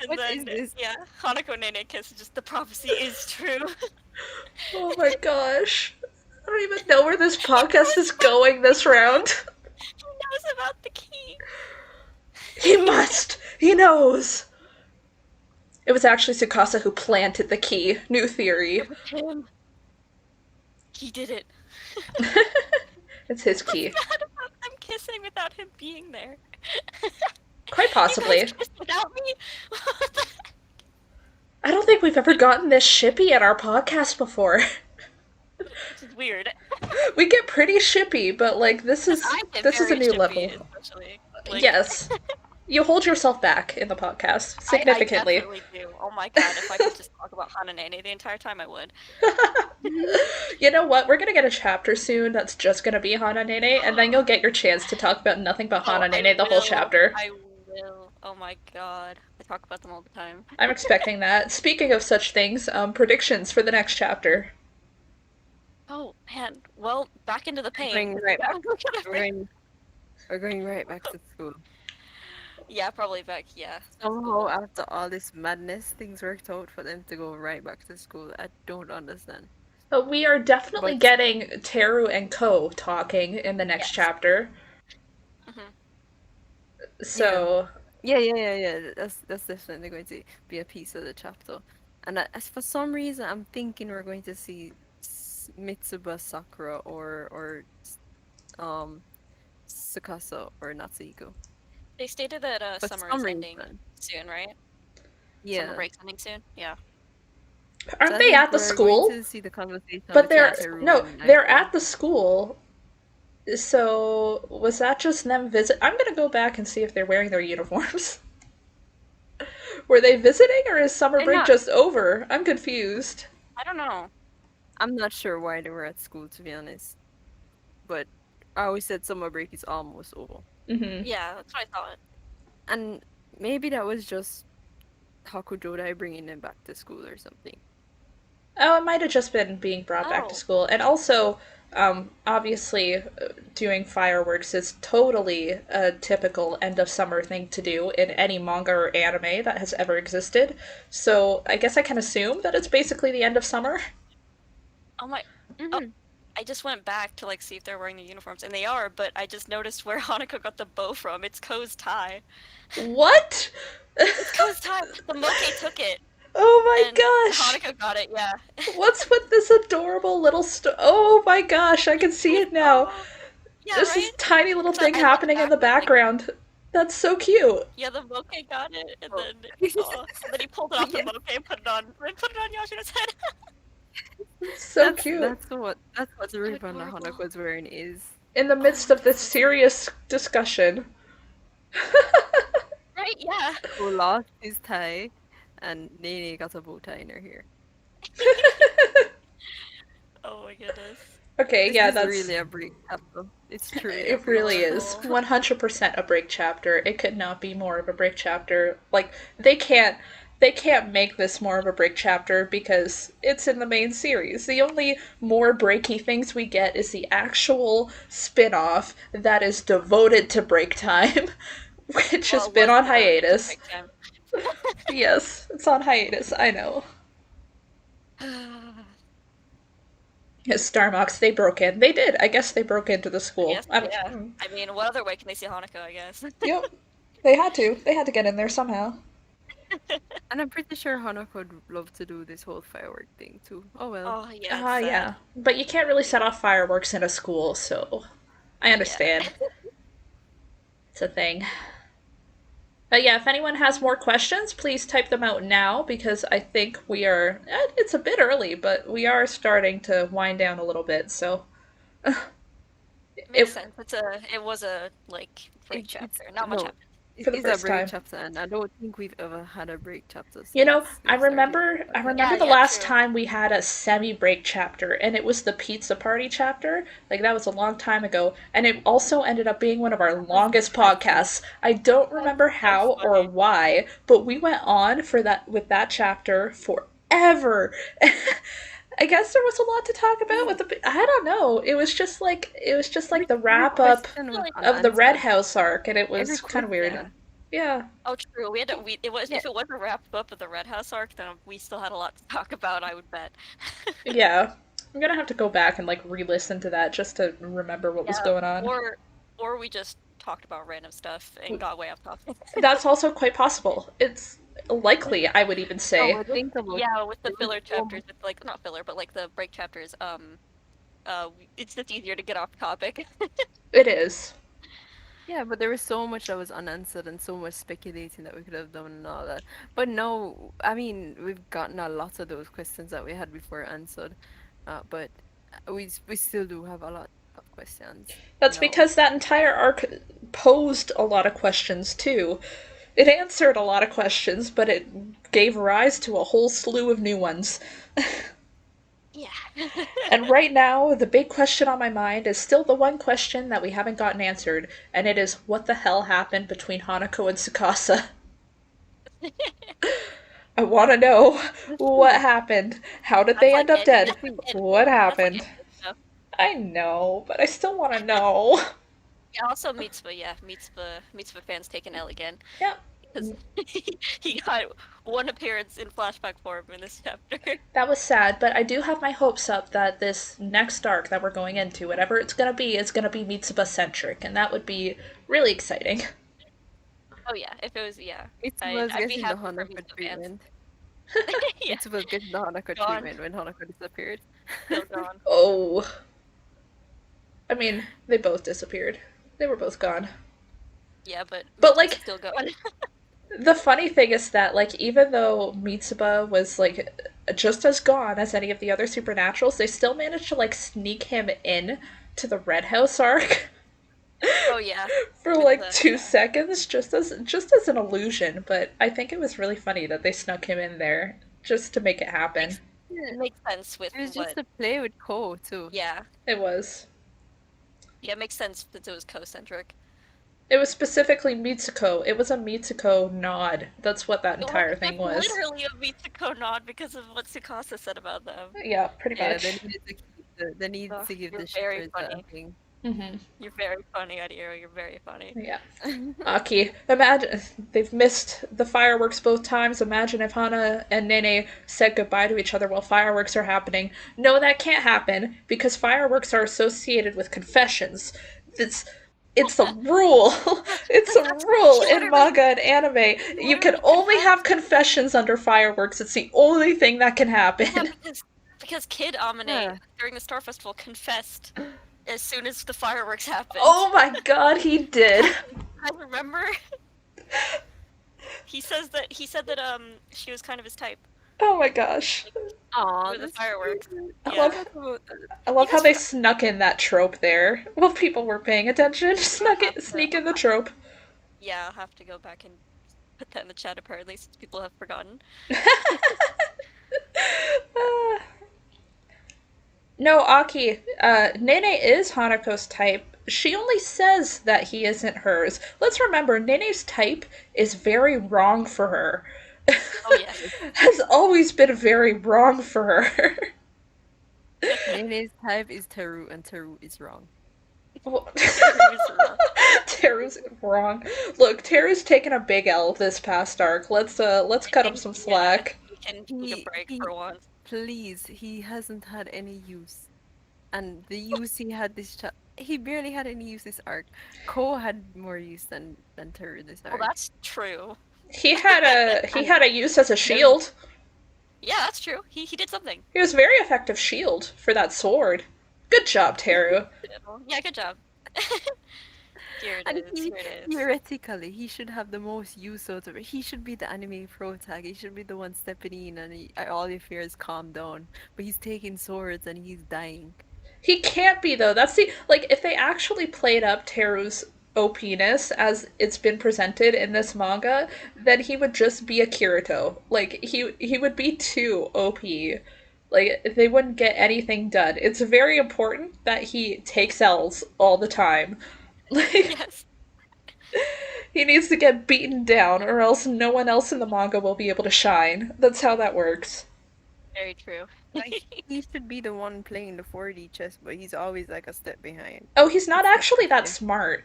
And What then is this? yeah, Hanako Nene kiss just the prophecy is true. Oh my gosh. I don't even know where this podcast is going this round. He knows about the key. He must! He knows! It was actually Tsukasa who planted the key. New theory. It was him. He did it. It's his key. What's bad about them kissing without him being there? Quite possibly. You guys kissed without me? What the heck? I don't think we've ever gotten this shippy at our podcast before. Which is weird. We get pretty shippy, but like this is I get a very new shippy, level. especially. Like, Yes. You hold yourself back in the podcast I significantly. definitely do. Oh my god, if I could just talk about Hananene the entire time, I would. You know what? We're gonna get a chapter soon that's just gonna be Hananene, and then you'll get your chance to talk about nothing but Oh, I Hananene the whole will. chapter. I will. Oh my god. I talk about them all the time. I'm expecting that. Speaking of such things, predictions for the next chapter. Oh man. Well, back into the We're pain. going right Yeah, back. We're going, we're going right back to school. yeah, probably back. Yeah. Somehow, after all this madness, things worked out for them to go right back to school. I don't understand. But we are definitely But getting Teru and Ko talking in the next Yes. chapter. Hmm. yeah, So, yeah. That's definitely going to be a piece of the chapter. And as for some reason, I'm thinking we're going to see Mitsuba Sakura or um Tsukasa or Natsuhiko. They stated that For summer some is ending reason, soon, right? Summer yeah. break's ending soon. Yeah. So aren't I they think at the we're going school? to see the conversation But between they're Teru no, and they're Aiko. at the school. So, was that just them visit? I'm gonna go back and see if they're wearing their uniforms. Were they visiting or is summer They're break not. just over? I'm confused. I don't know. I'm not sure why they were at school, to be honest. But I always said summer break is almost over. Hmm. Yeah, that's what I thought. And maybe that was just Hakujodai bringing them back to school or something. Oh, it might have just been being brought back to Oh. school. And also, obviously, doing fireworks is totally a typical end of summer thing to do in any manga or anime that has ever existed. So I guess I can assume that it's basically the end of summer. Oh my. Oh, Hmm. I just went back to like see if they're wearing the uniforms, and they are. But I just noticed where Hanako got the bow from. It's Ko's tie. What? It's Ko's tie. The Moke took it, Oh my and gosh! Hanako got it. Yeah. What's with this adorable little Oh my gosh, I can see I it now. know. Yeah, This is right? tiny little So thing I looked happening in back the and like, background. That's so cute. yeah, the Moke got it, and Oh. then he pulled it But off the yeah, Moke and put it on Yashiro's head. It's so cute. that's the So ribbon that adorable. Hanako's wearing is. In the Oh midst my of god, this that's so cute. serious discussion. Right? Yeah. Who lost his tie, and Nene got a bow tie in her hair. Oh my goodness. Okay, This yeah, is that's really a break chapter. It's truly a it break really is chapter. Adorable. 100% a break chapter. It could not be more of a break chapter. Like they can't make this more of a break chapter because it's in the main series. The only more breaky things we get is the actual spin-off that is devoted to break time, which has Well, it been was on devoted to hiatus. break time. Yes, it's on hiatus, I know. Yes, Starmox, they broke in. They did. I guess they broke into the I school. guess, yeah. I mean, what other way can they see Hanukkah, I guess? Yep. They had to. They had to get in there somehow. And I'm pretty sure Hanako would love to do this whole firework thing too. Oh well. Oh, yeah, it's Ah, sad. yeah. But you can't really set off fireworks in a school, so I Yeah. understand. It's a thing. But yeah, if anyone has more questions, please type them out now because I think we are. It's a bit early, but we are starting to wind down a little bit. So It makes it sense. It was a, like, break It's chapter. Not much no, happened. it for the is a first break time. chapter, and I don't think we've ever had a break chapter You know, since I we've started remember the I podcast. remember Yeah, the yeah, last true. time we had a semi-break chapter and it was the pizza party chapter. Like that was a long time ago and it also ended up being one of our That was longest depressing. podcasts. I don't That's remember so how or funny. why, but we went on for that with that chapter forever. I guess there was a lot to talk about We with the I don't know. It was just like the every wrap up I question feel was like, of the Red unanswered. House arc and it Every was kind of weird. question. Yeah. oh, true. We had to, it was, Yeah, if it wasn't wrapped up with the Red House arc, then we still had a lot to talk about, I would bet. Yeah. I'm gonna have to go back and like re-listen to that just to remember what was Yeah, going on. or we just talked about random stuff and got way off topic. That's also quite possible. It's likely, I would even no, say. but think about it. Yeah, with the There was filler so chapters, much. it's like not filler, but like the break chapters. It's just easier to get off topic. It is. Yeah, but there was so much that was unanswered and so much speculating that we could have done and all that. But no, I mean, we've gotten a lot of those questions that we had before answered. But we still do have of questions. That's No. because that entire arc posed a lot of questions, too. It answered a lot of questions, but it gave rise to a whole slew of new ones. Yeah. And right now, the big question on my mind is still the one question that we haven't gotten answered, and it is what the hell happened between Hanako and Tsukasa? I want to know The what thing, happened. How did That's they like end up any the dead? thing, What that's like happened? any stuff. I know, but I still want to know. Yeah, also Mitsba, yeah. Mitsba fans take an L again. Yeah, Because he got one appearance in flashback form in this chapter. that was sad, but I do have my hopes up that this next arc that we're going into, whatever it's gonna be, is gonna be Mitsuba centric, and that would be really exciting. Oh yeah, if it was, yeah. Mitsuba's I'd be getting the happy for Hanako Mitsba fans. treatment. Yeah, Mitsuba's getting the Hanako gone. treatment when Hanako disappeared. Still gone. Oh, I mean, they both disappeared. They were both gone. Yeah, but But Mitsba's like, still gone. the funny thing is that like even though Mitsuba was like just as gone as any of the other supernaturals, they still managed to like sneak him in to the Red House arc Oh yeah, for with like the 2 seconds, just as an illusion. But I think it was really funny that they snuck him in there just to make it happen. Yeah. it makes sense with It was what. just a play with Ko too. Yeah, It was. yeah, it makes sense that it was co-centric. It was specifically Mitsuko. It was a Mitsuko nod. That's what that entire thing It's was. literally a Mitsuko nod because of what Tsukasa said about them. Yeah, pretty Yeah, much. they need to give You're the very shippers funny. that thing. Mm-hmm. You're very funny, AidaIro. You're very funny. Yeah. Aki, imagine they've missed the fireworks both times. Imagine if Hana and Nene said goodbye to each other while fireworks are happening. No, that can't happen because fireworks are associated with confessions. It's it's a rule. It's a That's rule in literally manga and anime. You can literally only have confessed. confessions under fireworks. It's the only thing that can Yeah, happen. because Kid Amine Yeah. during the Star Festival confessed as soon as the fireworks happened. Oh my god, he did. I remember. He said that she was kind of his type Oh my gosh. Aw, with the that's fireworks. cute. I Yeah. love I love He how was they fr- snuck in that trope there. While people were paying attention, have sneak to- in the trope. Yeah, I'll have to go back and put that in the chat apparently since people have forgotten. Uh, no, Aki, Nene is Hanako's type. She only says that he isn't hers. Let's remember, Nene's type is very wrong for her. Oh yes. Has always been very wrong for her. Nene's type is Teru, and Teru is wrong. Well, Teru's wrong. Teru's wrong. Look, Teru's taken a big L this past arc. Let's cut him some slack. He can take a break for once. Please, he hasn't had any use. And the use he had he barely had any use this arc. Ko had more use than Teru this Well, arc. that's true. He had a use as a shield. Yeah, that's true. He did something. He was very effective shield for that sword. Good job, Teru. Yeah, good job. Here And it is. Here it is. theoretically, he should have the most use out of it. He should be the anime pro tag. He should be the one stepping in and all your fears calm down. But he's taking swords and he's dying. He can't be though. That's the like if they actually played up Teru's OP-ness as it's been presented in this manga, then he would just be a Kirito. Like he would be too OP. Like they wouldn't get anything done. It's very important that he takes L's all the time. Like Yes. he needs to get beaten down or else no one else in the manga will be able to shine. That's how that works. Very true. Like, he should be the one playing the 4D chess, but he's always like a step behind. Oh, he's not It's actually that different. smart.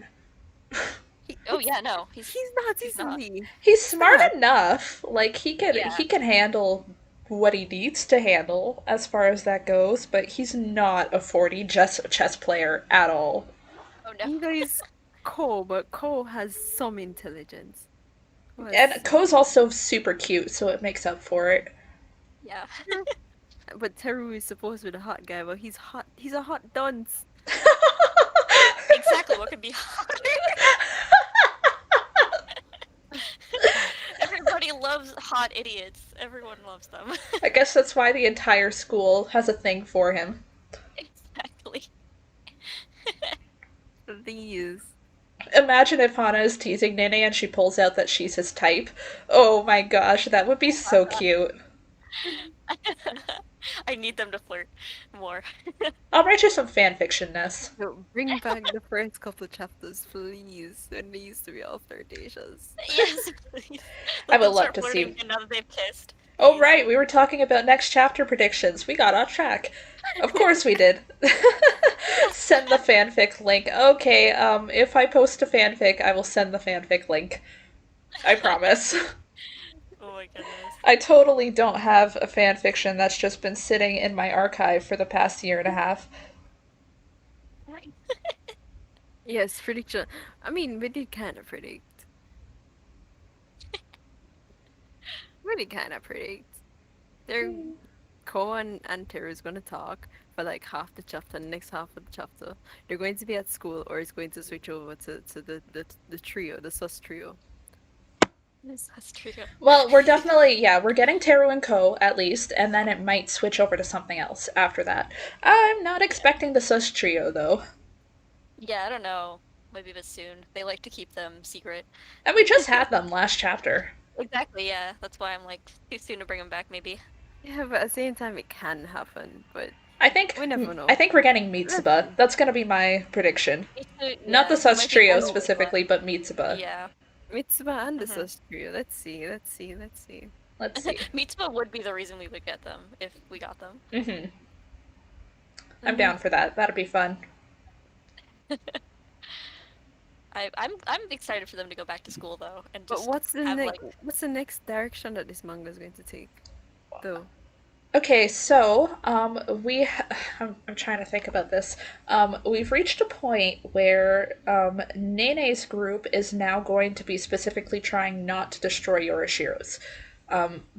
Oh yeah, no. He's not, he's isn't not. he? He's smart not. enough. Like Yeah. he can handle what he needs to handle as far as that goes, but he's not a 40 chess player at all. Oh no. Neither is Ko, but Ko has some intelligence. Ko has And some- Ko's also super cute, so it makes up for it. Yeah. But Teru is supposed to be the hot guy, but he's hot. He's a hot dunce. Exactly. What could be hotter? Everybody loves hot idiots. Everyone loves them. I guess that's why the entire school has a thing for him. Exactly. Please. Imagine if Hana is teasing Nene and she pulls out that she's his type. Oh my gosh, that would be so cute. I need them to flirt more. I'll write you some fan fiction, Ness. No, bring back the first couple chapters, please, when they used to be all flirtatious. Yes, please. I Let would them love start to flirting see. again now that they've kissed. Oh, Please. right, we were talking about next chapter predictions. We got off track. Of course we did. Send the fanfic link. Okay, if I post a fanfic, I will send the fanfic link. I promise. Oh my goodness. I totally don't have a fanfiction that's just been sitting in my archive for the past year and a half. Yes, prediction. I mean, we did kind of predict. We did kind of predict. They're Ko and Teru's going to talk for like half the chapter, and the next half of the chapter. They're going to be at school, or it's going to switch over to the trio, the sus trio. Yes, that's true. Well, we're definitely, yeah, we're getting Teru and Co. at least, and then it might switch over to something else after that. I'm not Yeah. expecting the Sus Trio, though. Yeah, I don't know. Maybe a bit soon. They like to keep them secret. And we just had them last chapter. Exactly, yeah. That's why I'm like too soon to bring them back maybe. Yeah, but at the same time, it can happen, but I think we never I know. think we're getting Let's Mitsuba. see. That's gonna be my prediction. Not the Yeah, it Sus might be Trio more than one. specifically, but Mitsuba. Yeah. Mitsuba and the Hmm. sus trio. Let's see, let's see, let's see. Let's see. Mitsuba would be the reason we would get them if we got them. I'm down for that. That'd be fun. I'm excited for them to go back to school though and But just have like what's the next direction that this manga is going to take, though? Okay, so I'm trying to think about this. We've reached a point where Nene's group is now going to be specifically trying not to destroy Yorishiro's,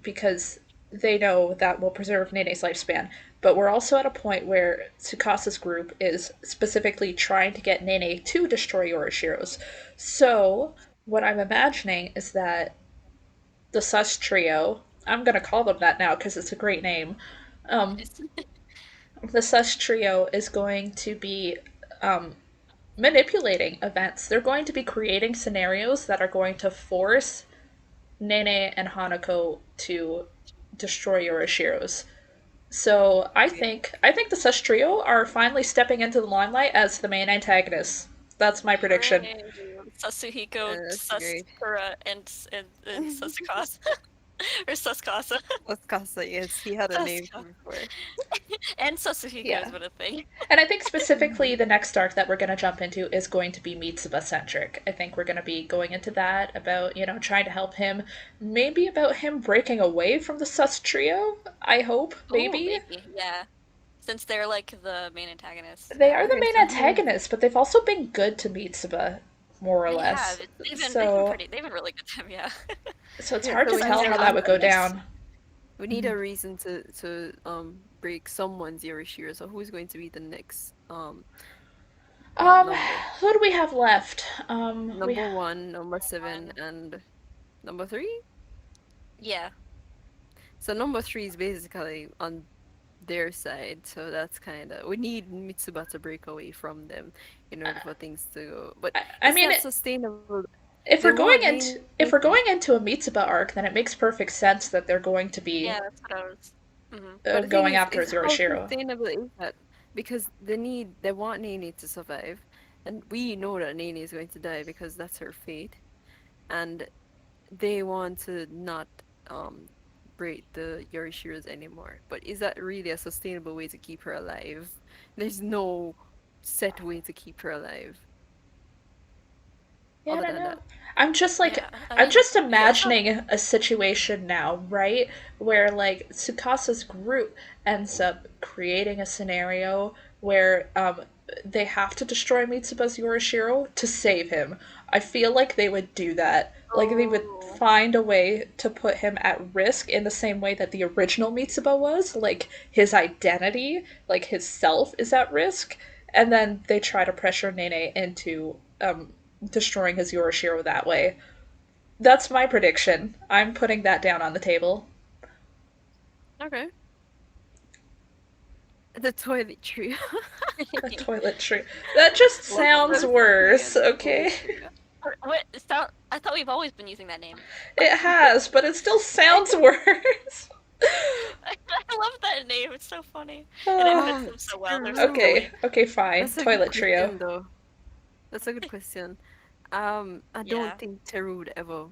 because they know that will preserve Nene's lifespan. But we're also at a point where Tsukasa's group is specifically trying to get Nene to destroy Yorishiro's. So what I'm imagining is that the Sus Trio. I'm gonna call them that now because it's a great name. Um, the Sus Trio is going to be manipulating events. They're going to be creating scenarios that are going to force Nene and Hanako to destroy Yorishiro's. So I think the Sus Trio are finally stepping into the limelight as the main antagonists. That's my prediction. hooray, Sasuhiko, That's great. Sasakura, and Sasukasa. Or Saskasa. Oscasa, yes, he had a name Saska. before. And Sasuhiko Yeah. has been a thing. And I think specifically the next arc that we're going to jump into is going to be Mitsuba centric. I think we're going to be going into that about, trying to help him. Maybe about him breaking away from the Sus Trio. I hope. Oh, Maybe. maybe, yeah. Since they're like the main antagonists, They are yeah. the Okay, main so who? antagonists, but they've also been good to Mitsuba, more or They less. have. So, They've been really good to him, yeah. so it's Yeah, hard so to we tell need how a that would go reason. down. We need a reason to break someone's Yorishiro. So who's going to be the next Um, number? who do we have left? We Number one, number seven, and number three. Yeah. So number three is basically on their side. So that's kind of we need Mitsuba to break away from them in order for things to go. But I it's mean, not sustainable. if They we're going want into Nene if we're going into a Mitsuba arc, then it makes perfect sense that they're going to be Yeah, that's what I was. Hmm. But the thing going after is how Zoroshiro. sustainable is that? Because they want Nene to survive, and we know that Nene is going to die because that's her fate, and they want to not um break the Yorishiros anymore. But is that really a sustainable way to keep her alive? There's no set way to keep her alive Yeah, I other don't than know. that. I'm just like Yeah, I I'm mean, just imagining a situation now, right? Where like Tsukasa's group ends up creating a scenario where they have to destroy Mitsuba's Yorishiro to save him. I feel like they would do that. Like they would oh, find a way to put him at risk in the same way that the original Mitsuba was. Like his identity, like his self is at risk. And then they try to pressure Nene into destroying his Yorishiro that way. That's my prediction. I'm putting that down on the table. Okay. The toilet trio. The toilet trio. That just Love that sounds word. worse, The toilet okay? trio. What? I thought we've always been using that name. It has, but it still sounds worse. I love that name. It's so funny, and it Uh, fits them so well. They're so Screw. okay, silly. okay, fine. That's a good Toilet trio. question, though. That's a good question. I don't Yeah. think Teru would ever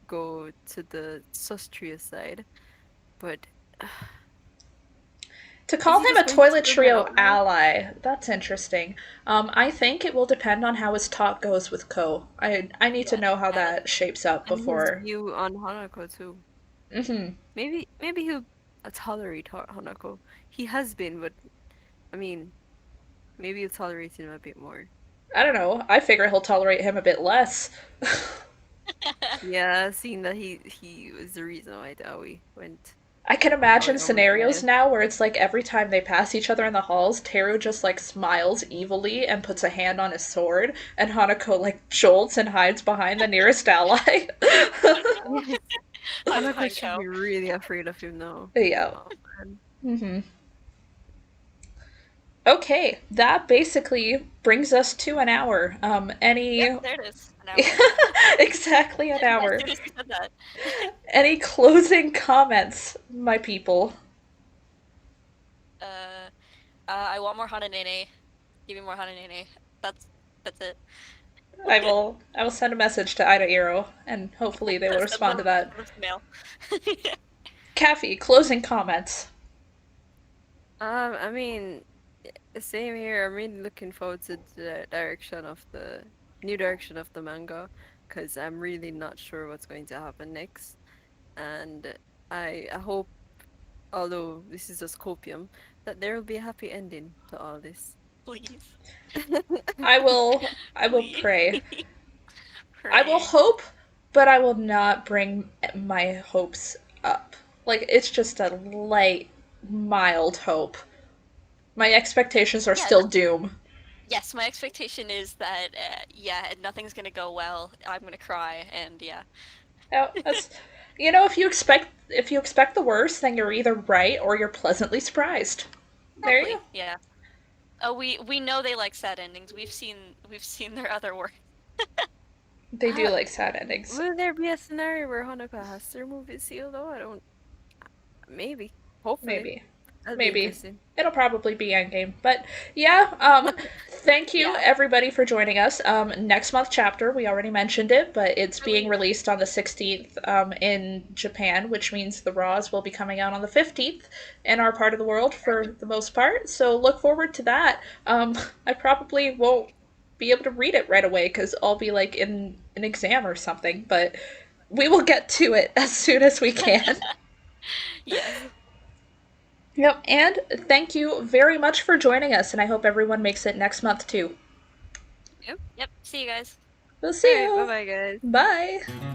go to the Sustria side, but To is call he him just a going to toilet remain trio out now? ally, that's interesting. I think it will depend on how his talk goes with Ko. I need to Yes. know how Yeah. that shapes up And his before. view on Hanako too. Hmm. Maybe he'll tolerate Hanako. He has been, but I mean, maybe he'll tolerate him a bit more. I don't know. I figure he'll tolerate him a bit less. Yeah, seeing that he was the reason why Aoi went. I can imagine Aoi almost scenarios died. now where it's like every time they pass each other in the halls, Teru just like smiles evilly and puts a hand on his sword, and Hanako like jolts and hides behind the nearest ally. Yes, Hide Hanako behind should Kel. be really afraid of him now. Yeah. Oh man. Hmm. Okay, that basically brings us to an hour. Yep. Any There it is. An hour. exactly an As hour. soon as you said that. Any closing comments, my people? uh, I want more Hananene. Give me more Hananene. That's that's it. I will send a message to AidaIro and hopefully they will Send respond to them that. send them some mail. Kathy, closing comments. I mean, same here. I'm really looking forward to the direction of the new direction of the manga, because I'm really not sure what's going to happen next. And I hope, although this is a scopium, that there will be a happy ending to all this. Please. I will Please. pray. I will Pray. hope, but I will not bring my hopes up. Like it's just a light, mild hope. My expectations are Yeah, still doom. yes, my expectation is that yeah, nothing's gonna go well. I'm gonna cry, and yeah, Now, that's if you expect the worst, then you're either right or you're pleasantly surprised. There you go. exactly. Yeah. Oh, we know they like sad endings. We've seen their other work. They do Uh, like sad endings. will there be a scenario where Honoka has to remove his seal though? I don't. Maybe. Hopefully. Maybe. That'd be Maybe. interesting. It'll probably be endgame. But yeah, thank you Yeah. everybody for joining us. Next month chapter, we already mentioned it, but it's being Really. released on the 16th in Japan, which means the Raws will be coming out on the 15th in our part of the world for the most part. So look forward to that. I probably won't be able to read it right away because I'll be like in an exam or something, but we will get to it as soon as we can. Yes. Yep, and thank you very much for joining us, and I hope everyone makes it next month too. Yep. Yep. See you guys. We'll see Alright, bye you. bye guys. Bye.